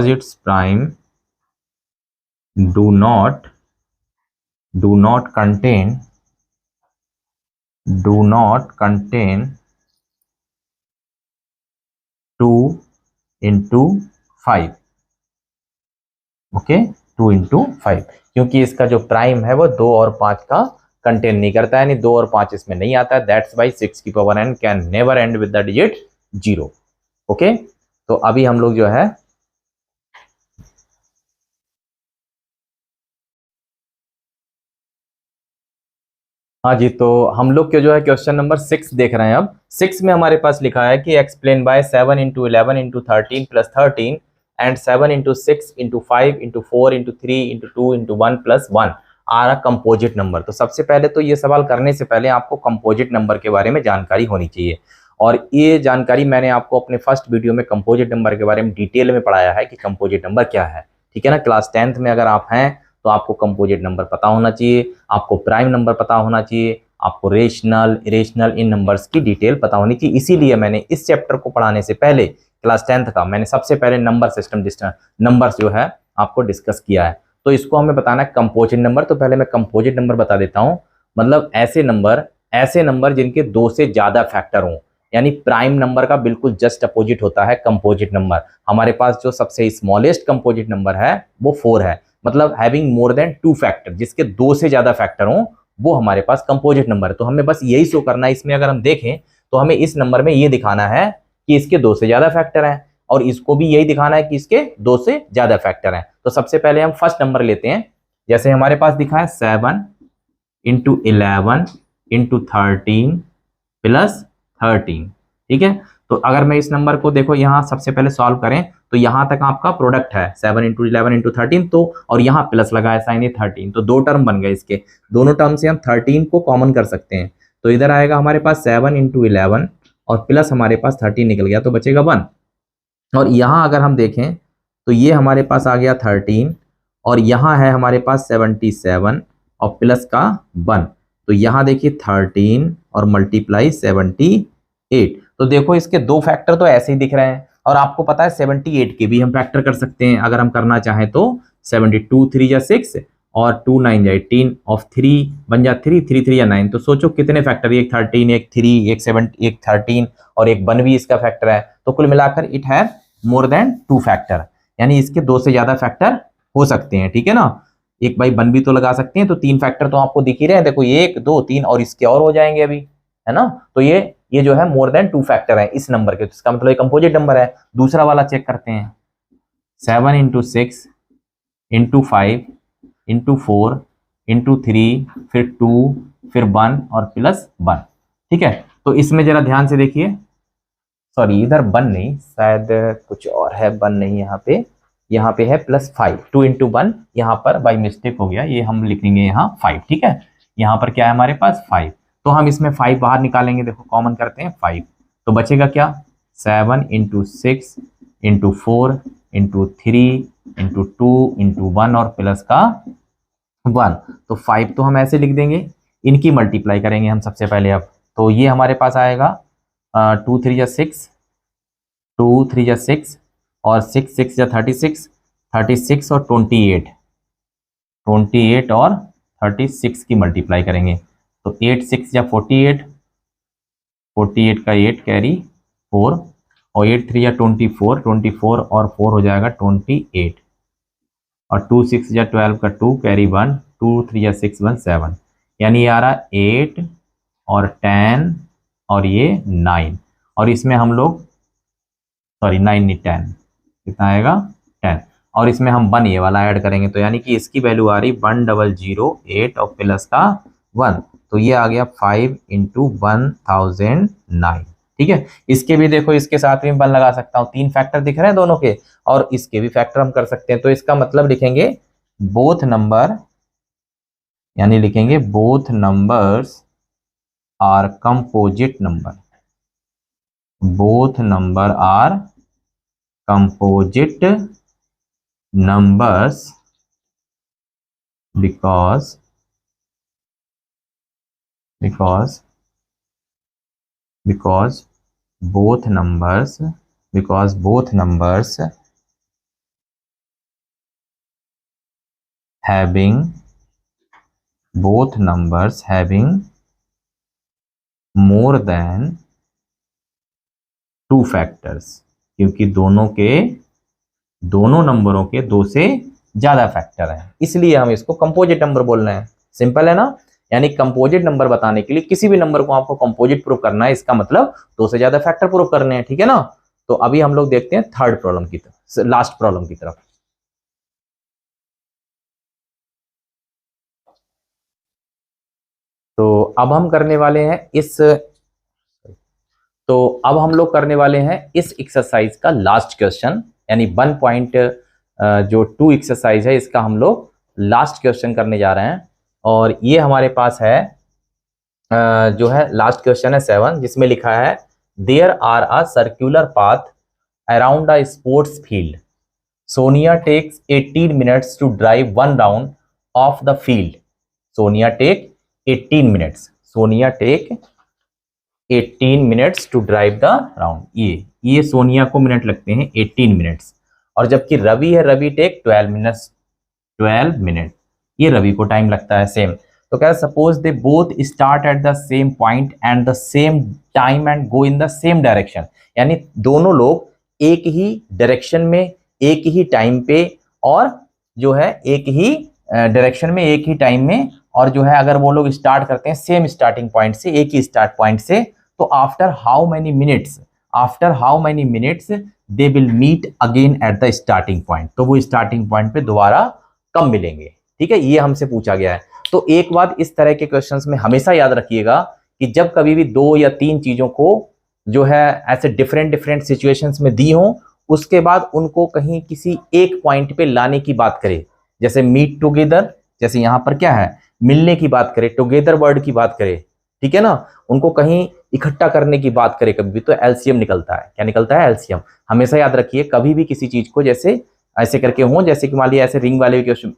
its prime do not contain 2 into 5। Okay, 2 into 5, क्योंकि इसका जो प्राइम है वो 2 और 5 का कंटेन नहीं करता है, यानी 2 और 5 इसमें नहीं आता है। दैट्स वाई 6 की power n can never and with the digit 0। Okay, तो अभी हम लोग जो है हाँ जी, तो हम लोग के जो है क्वेश्चन नंबर 6 देख रहे हैं। अब 6 में हमारे पास लिखा है कि explain by 7 into 11 into 13 plus 13 and 7 into 6 into 5 into 4 into 3 into 2 into 1 plus 1 are a composite number. तो सबसे पहले तो ये सवाल करने से पहले आपको कंपोजिट नंबर के बारे में जानकारी होनी चाहिए, और ये जानकारी मैंने आपको अपने फर्स्ट वीडियो में कंपोजिट नंबर के बारे में डिटेल में पढ़ाया है कि कंपोजिट नंबर क्या है। ठीक है ना, क्लास 10th में अगर आप हैं तो आपको कंपोजिट नंबर पता होना चाहिए, आपको प्राइम नंबर पता होना चाहिए, आपको रेशनल इरेशनल इन नंबर्स की डिटेल पता होनी चाहिए। इसीलिए मैंने इस चैप्टर को पढ़ाने से पहले क्लास 10th का मैंने सबसे पहले नंबर सिस्टम नंबर्स जो है आपको डिस्कस किया है। तो इसको हमें बताना है कंपोजिट नंबर। तो पहले मैं कंपोजिट नंबर बता देता हूँ। मतलब ऐसे नंबर जिनके दो से ज्यादा फैक्टर हों, यानी प्राइम नंबर का बिल्कुल जस्ट अपोजिट होता है कंपोजिट नंबर। हमारे पास जो सबसे स्मॉलेस्ट कंपोजिट नंबर है वो 4 है, मतलब हैविंग मोर देन 2 फैक्टर, जिसके दो से ज्यादा फैक्टर हों वो हमारे पास कंपोजिट नंबर है। तो हमें बस यही शो करना है। इसमें अगर हम देखें तो हमें इस नंबर में ये दिखाना है कि इसके दो से ज्यादा फैक्टर हैं, और इसको भी यही दिखाना है कि इसके दो से ज्यादा फैक्टर हैं। तो सबसे पहले हम फर्स्ट नंबर लेते हैं। जैसे हमारे पास दिखा है 7 इंटू 11 इंटू 13 प्लस 13। ठीक है, तो अगर मैं इस नंबर को देखो यहाँ सबसे पहले सॉल्व करें तो यहाँ तक आपका प्रोडक्ट है 7 इंटू 11 इंटू 13, तो और यहाँ प्लस लगा है साइन 13, तो दो टर्म बन गए इसके। दोनों टर्म से हम 13 को कॉमन कर सकते हैं, तो इधर आएगा हमारे पास 7 इंटू 11 और प्लस हमारे पास 13 निकल गया, तो बचेगा 1। और यहाँ अगर हम देखें तो ये हमारे पास आ गया 13, और यहाँ है हमारे पास 77 और प्लस का 1। तो यहाँ देखिए 13 और मल्टीप्लाई 78। तो देखो इसके दो फैक्टर तो ऐसे ही दिख रहे हैं, और आपको पता है 78 के भी हम फैक्टर कर सकते हैं अगर हम करना चाहें तो। 72 3 या 6 और 2 9 या 18 ऑफ 3 बन जा 3 3 3 या 9। तो सोचो कितने फैक्टर, एक 13 एक 3 एक 7 एक 13 और एक 1 भी इसका फैक्टर है। तो कुल मिलाकर इट है मोर देन 2 फैक्टर, यानी इसके दो से ज्यादा फैक्टर हो सकते हैं। ठीक है ना, एक बाई 1 भी तो लगा सकते हैं। तो 3 फैक्टर तो आपको दिख ही रहे हैं, देखो 1 2 3 और इसके और हो जाएंगे अभी, है ना। तो ये जो है मोर देन 2 फैक्टर है इस नंबर के, तो इसका मतलब कंपोजिट नंबर है। दूसरा वाला चेक करते हैं, 7 इंटू 6 इंटू 5 इंटू 4 इंटू 3 फिर 2 फिर 1 और प्लस 1। ठीक है, तो इसमें जरा ध्यान से देखिए, सॉरी इधर 1 नहीं, शायद कुछ और है, 1 नहीं यहाँ पे है +5, 2 इंटू 1 यहाँ पर बाई मिस्टेक हो गया, ये हम लिखेंगे यहाँ 5। ठीक है, यहाँ पर क्या है हमारे पास 5, तो हम इसमें 5 बाहर निकालेंगे, देखो कॉमन करते हैं 5, तो बचेगा क्या 7 into 6 into 4 into 3 into 2 into 1 और प्लस का 1। तो 5 तो हम ऐसे लिख देंगे, इनकी मल्टीप्लाई करेंगे हम सबसे पहले। अब तो ये हमारे पास आएगा 2 3 या 6, 2 3 या 6 और 6 6 या 36, 36 और 28, 28 और 36 की मल्टीप्लाई करेंगे, तो 8 6 या 48, 48 का 8 कैरी 4 और 8 3 या 24, 24 और 4 हो जाएगा 28 और 2 6 या 12 का 2 कैरी 1, 2 3 या 6 1 7, यानी ये आ रहा 8 और 10 और ये 9, और इसमें हम लोग सॉरी 9 नहीं 10, कितना आएगा 10, और इसमें हम 1 ये वाला ऐड करेंगे, तो यानी कि इसकी वैल्यू आ रही 1008 और प्लस का 1, तो ये आ गया 5 इंटू 1009। ठीक है, इसके भी देखो इसके साथ में 1 लगा सकता हूँ, 3 फैक्टर दिख रहे हैं दोनों के, और इसके भी फैक्टर हम कर सकते हैं। तो इसका मतलब लिखेंगे बोथ नंबर, यानी लिखेंगे both numbers are composite number, both number are composite numbers because both numbers having more than 2 factors, क्योंकि दोनों नंबरों के दो से ज्यादा फैक्टर है, इसलिए हम इसको कंपोजिट नंबर बोल रहे हैं। सिंपल है ना, यानी कंपोजिट नंबर बताने के लिए किसी भी नंबर को आपको कंपोजिट प्रूव करना है, इसका मतलब दो से ज्यादा फैक्टर प्रूव करने हैं। ठीक है ना, तो अभी हम लोग देखते हैं थर्ड प्रॉब्लम की तरफ, लास्ट प्रॉब्लम की तरफ। तो अब हम करने वाले हैं अब हम लोग करने वाले हैं इस एक्सरसाइज का लास्ट क्वेश्चन, यानी 1 जो 2 एक्सरसाइज है इसका हम लोग लास्ट क्वेश्चन करने जा रहे हैं। और ये हमारे पास है जो है लास्ट क्वेश्चन है 7, जिसमें लिखा है there are a circular path around a sports field, Sonia takes 18 minutes to drive 1 round of the field. Sonia take 18 minutes, Sonia take 18 minutes to drive the round. ये सोनिया को मिनट लगते हैं 18 मिनट्स, और जबकि रवि है, रवि टेक 12 मिनट्स, 12 मिनट, ये रवि को टाइम लगता है सेम। तो क्या, suppose they both start at the same point and the same time and go in the same direction, यानी दोनों लोग एक ही डायरेक्शन में एक ही टाइम पे, और जो है एक ही डायरेक्शन में एक ही टाइम में, और जो है अगर वो लोग स्टार्ट करते हैं सेम स्टार्टिंग पॉइंट से, एक ही स्टार्ट पॉइंट से, तो after how many minutes they will meet again at the starting point, तो वो स्टार्टिंग पॉइंट पे दोबारा कब मिलेंगे। ठीक है, ये हमसे पूछा गया है। तो एक बात इस तरह के क्वेश्चंस में हमेशा याद रखिएगा कि जब कभी भी 2 या 3 चीजों को जो है ऐसे डिफरेंट सिचुएशंस में दी हो, उसके बाद उनको कहीं किसी एक पॉइंट पे लाने की बात करें, जैसे मीट टुगेदर, जैसे यहां पर क्या है, मिलने की बात करें, टुगेदर वर्ड की बात करें, ठीक है ना, उनको कहीं इकट्ठा करने की बात करें कभी भी, तो एलसीएम निकलता है। क्या निकलता है? एलसीएम। हमेशा याद रखिए, कभी भी किसी चीज को जैसे ऐसे करके हो, जैसे कि मान लिया ऐसे रिंग वाले क्वेश्चन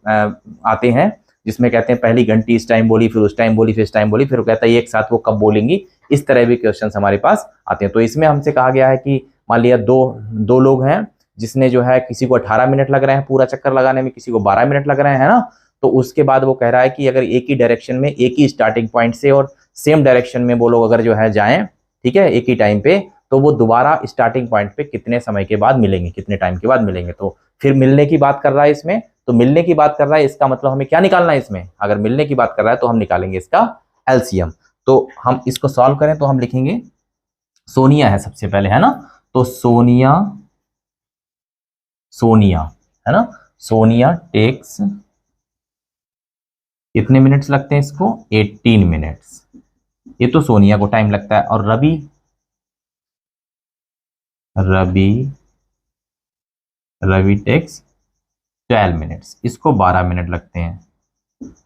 आते हैं जिसमें कहते हैं पहली घंटी इस टाइम बोली, फिर उस टाइम बोली, फिर इस टाइम बोली, फिर वो कहता है एक साथ वो कब बोलेंगी, इस तरह भी क्वेश्चन हमारे पास आते हैं। तो इसमें हमसे कहा गया है कि मान लिया दो लोग हैं, जिसने जो है किसी को 18 मिनट लग रहे हैं पूरा चक्कर लगाने में, किसी को 12 मिनट लग रहे हैं ना, तो उसके बाद वो कह रहा है कि अगर एक ही डायरेक्शन में एक ही स्टार्टिंग पॉइंट से और सेम डायरेक्शन में वो लोग अगर जो है जाएं, ठीक है, एक ही टाइम पे, तो वो दोबारा स्टार्टिंग पॉइंट पे कितने समय के बाद मिलेंगे, कितने टाइम के बाद मिलेंगे। तो फिर मिलने की बात कर रहा है इसमें, तो मिलने की बात कर रहा है, इसका मतलब हमें क्या निकालना है इसमें, अगर मिलने की बात कर रहा है तो हम निकालेंगे इसका एलसीएम। तो हम इसको सॉल्व करें तो हम लिखेंगे, सोनिया है सबसे पहले, है ना, तो सोनिया सोनिया है ना, सोनिया टेक्स, कितने मिनट्स लगते हैं इसको, 18 मिनट्स, ये तो सोनिया को टाइम लगता है। और रवि रवि रवि टेक्स 12 मिनट्स, इसको 12 मिनट लगते हैं,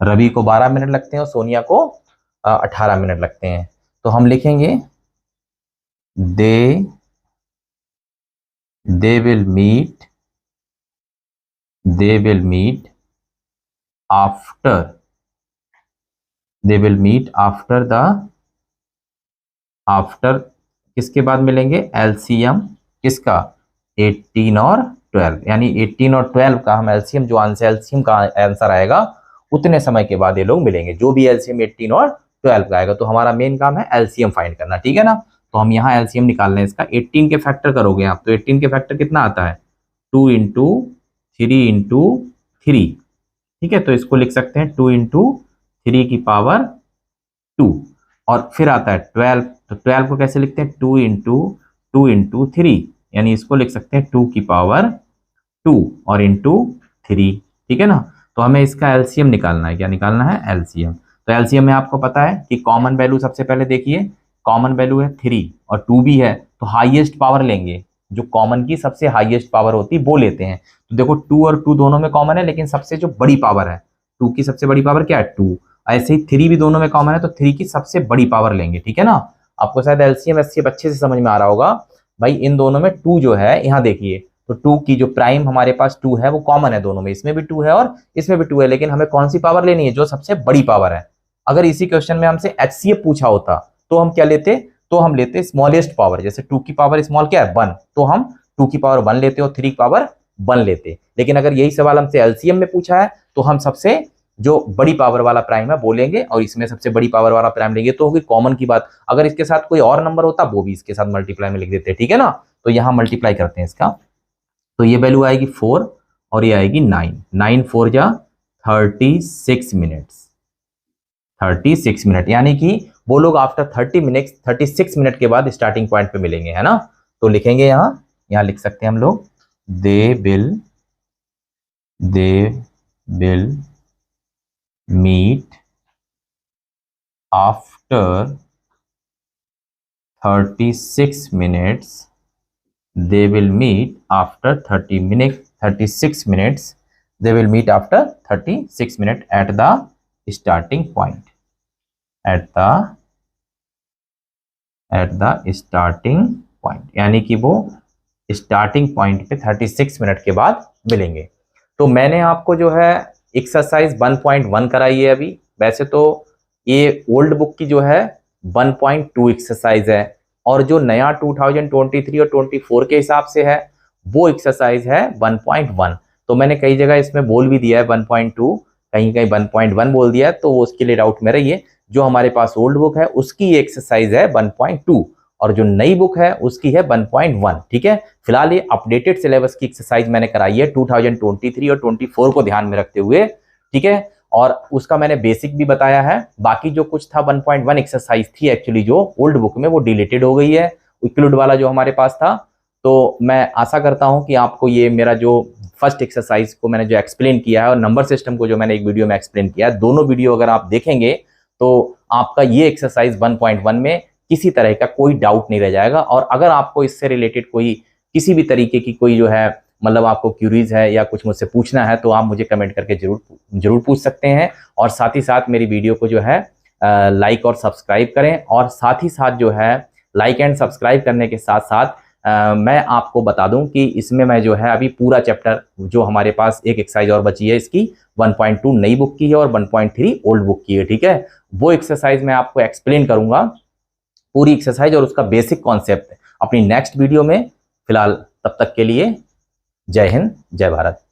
रवि को 12 मिनट लगते हैं और सोनिया को 18 मिनट लगते हैं। तो हम लिखेंगे they they will meet they will meet after they will meet after the after किसके बाद मिलेंगे, एलसीएम किसका, 18 और 12, यानी 18 और 12 का हम एलसीएम, जो आंसर एलसीएम का आंसर आएगा उतने समय के बाद ये लोग मिलेंगे, जो भी एलसीएम 18 और 12 का आएगा। तो हमारा मेन काम है एलसीएम फाइंड करना, ठीक है ना। तो हम यहाँ एलसीएम निकाल रहे हैं इसका, 18 के फैक्टर करोगे आप, तो 18 के फैक्टर कितना आता है, 2 इंटू 3 इंटू 3, ठीक है, तो इसको लिख सकते हैं 2 इंटू 3 की पावर 2, और फिर आता है 12, तो 12 को कैसे लिखते हैं, 2 इंटू 3, यानी इसको लिख सकते हैं 2 की पावर 2 और इंटू 3, ठीक है ना। तो हमें इसका एलसीएम निकालना है, क्या निकालना है, एलसीएम। तो एलसीएम में आपको पता है कि कॉमन वैल्यू सबसे पहले देखिए, कॉमन वैल्यू है 3 और 2 भी है, तो हाईएस्ट पावर लेंगे, जो कॉमन की सबसे हाईएस्ट पावर होती है वो लेते हैं। तो देखो 2 और 2 दोनों में कॉमन है, लेकिन सबसे जो बड़ी पावर है 2 की सबसे बड़ी पावर क्या है, 2, ऐसे ही 3 भी दोनों में कॉमन है, तो 3 की सबसे बड़ी पावर लेंगे, ठीक है ना। आपको शायद एलसीएम एचसीएफ अच्छे से समझ में आ रहा होगा भाई। इन दोनों में 2 जो है, यहाँ देखिए, तो 2 की जो प्राइम हमारे पास 2 है वो कॉमन है दोनों में, इसमें भी 2 है और इसमें भी 2 है, लेकिन हमें कौन सी पावर लेनी है, जो सबसे बड़ी पावर है। अगर इसी क्वेश्चन में हमसे एचसीएफ पूछा होता तो हम क्या लेते, तो हम लेते स्मॉलेस्ट पावर, जैसे 2 की पावर स्मॉल क्या है, 1, तो हम 2 की पावर 1 लेते और 3 की पावर 1 लेते। लेकिन अगर यही सवाल हमसे एलसीएम में पूछा है तो हम सबसे जो बड़ी पावर वाला प्राइम है वो लेंगे, और इसमें सबसे बड़ी पावर वाला प्राइम लेंगे, तो होगी कॉमन की बात। अगर इसके साथ कोई और नंबर होता वो भी इसके साथ मल्टीप्लाई में लिख देते, ठीक है ना। तो यहाँ मल्टीप्लाई करते हैं इसका, तो ये वैल्यू आएगी 4 और ये आएगी 9, 9 4 जा 36 मिनट्स, 36 मिनट, यानी कि वो लोग आफ्टर 36 मिनट के बाद स्टार्टिंग पॉइंट पे मिलेंगे, है ना। तो लिखेंगे यहाँ, यहाँ लिख सकते हैं हम लोग, they will meet after 36 minutes they will meet after 36 minutes they will meet after 36 minutes at the starting point at the starting point, यानी कि वो स्टार्टिंग पॉइंट पे 36 मिनट के बाद मिलेंगे। तो मैंने आपको जो है एक्सरसाइज 1.1 कराई है अभी। वैसे तो ये ओल्ड बुक की जो है 1.2 एक्सरसाइज है, और जो नया 2023 और 24 के हिसाब से है वो एक्सरसाइज है 1.1। तो मैंने कई जगह इसमें बोल भी दिया है 1.2, कहीं कहीं 1.1 बोल दिया है, तो वो उसके लिए डाउट में रहिए। जो हमारे पास ओल्ड बुक है उसकी एक्सरसाइज है 1.2 और जो नई बुक है उसकी है 1.1। ठीक है, फिलहाल ये अपडेटेड सिलेबस की एक्सरसाइज मैंने कराई है 2023 और 24 को ध्यान में रखते हुए। ठीक है, और उसका मैंने बेसिक भी बताया है। बाकी जो कुछ था 1.1 एक्सरसाइज थी एक्चुअली जो ओल्ड बुक में, वो डिलीटेड हो गई है, इंक्लूड वाला जो हमारे पास था। तो मैं आशा करता हूं कि आपको ये मेरा जो फर्स्ट एक्सरसाइज को मैंने जो एक्सप्लेन किया है और नंबर सिस्टम को जो मैंने एक वीडियो में एक्सप्लेन किया है, दोनों वीडियो अगर आप देखेंगे तो आपका ये एक्सरसाइज 1.1 में किसी तरह का कोई डाउट नहीं रह जाएगा। और अगर आपको इससे रिलेटेड कोई किसी भी तरीके की कोई जो है मतलब आपको क्यूरीज है या कुछ मुझसे पूछना है तो आप मुझे कमेंट करके जरूर पूछ सकते हैं। और साथ ही साथ मेरी वीडियो को जो है लाइक और सब्सक्राइब करें। और साथ ही साथ जो है लाइक एंड सब्सक्राइब करने के साथ साथ मैं आपको बता दूं कि इसमें मैं जो है अभी पूरा चैप्टर जो हमारे पास एक एक्सरसाइज और बची है इसकी 1.2 नई बुक की है और 1.3 ओल्ड बुक की है। ठीक है, वो एक्सरसाइज मैं आपको एक्सप्लेन करूंगा पूरी एक्सरसाइज और उसका बेसिक कॉन्सेप्ट अपनी नेक्स्ट वीडियो में। फिलहाल तब तक के लिए जय हिंद, जय भारत।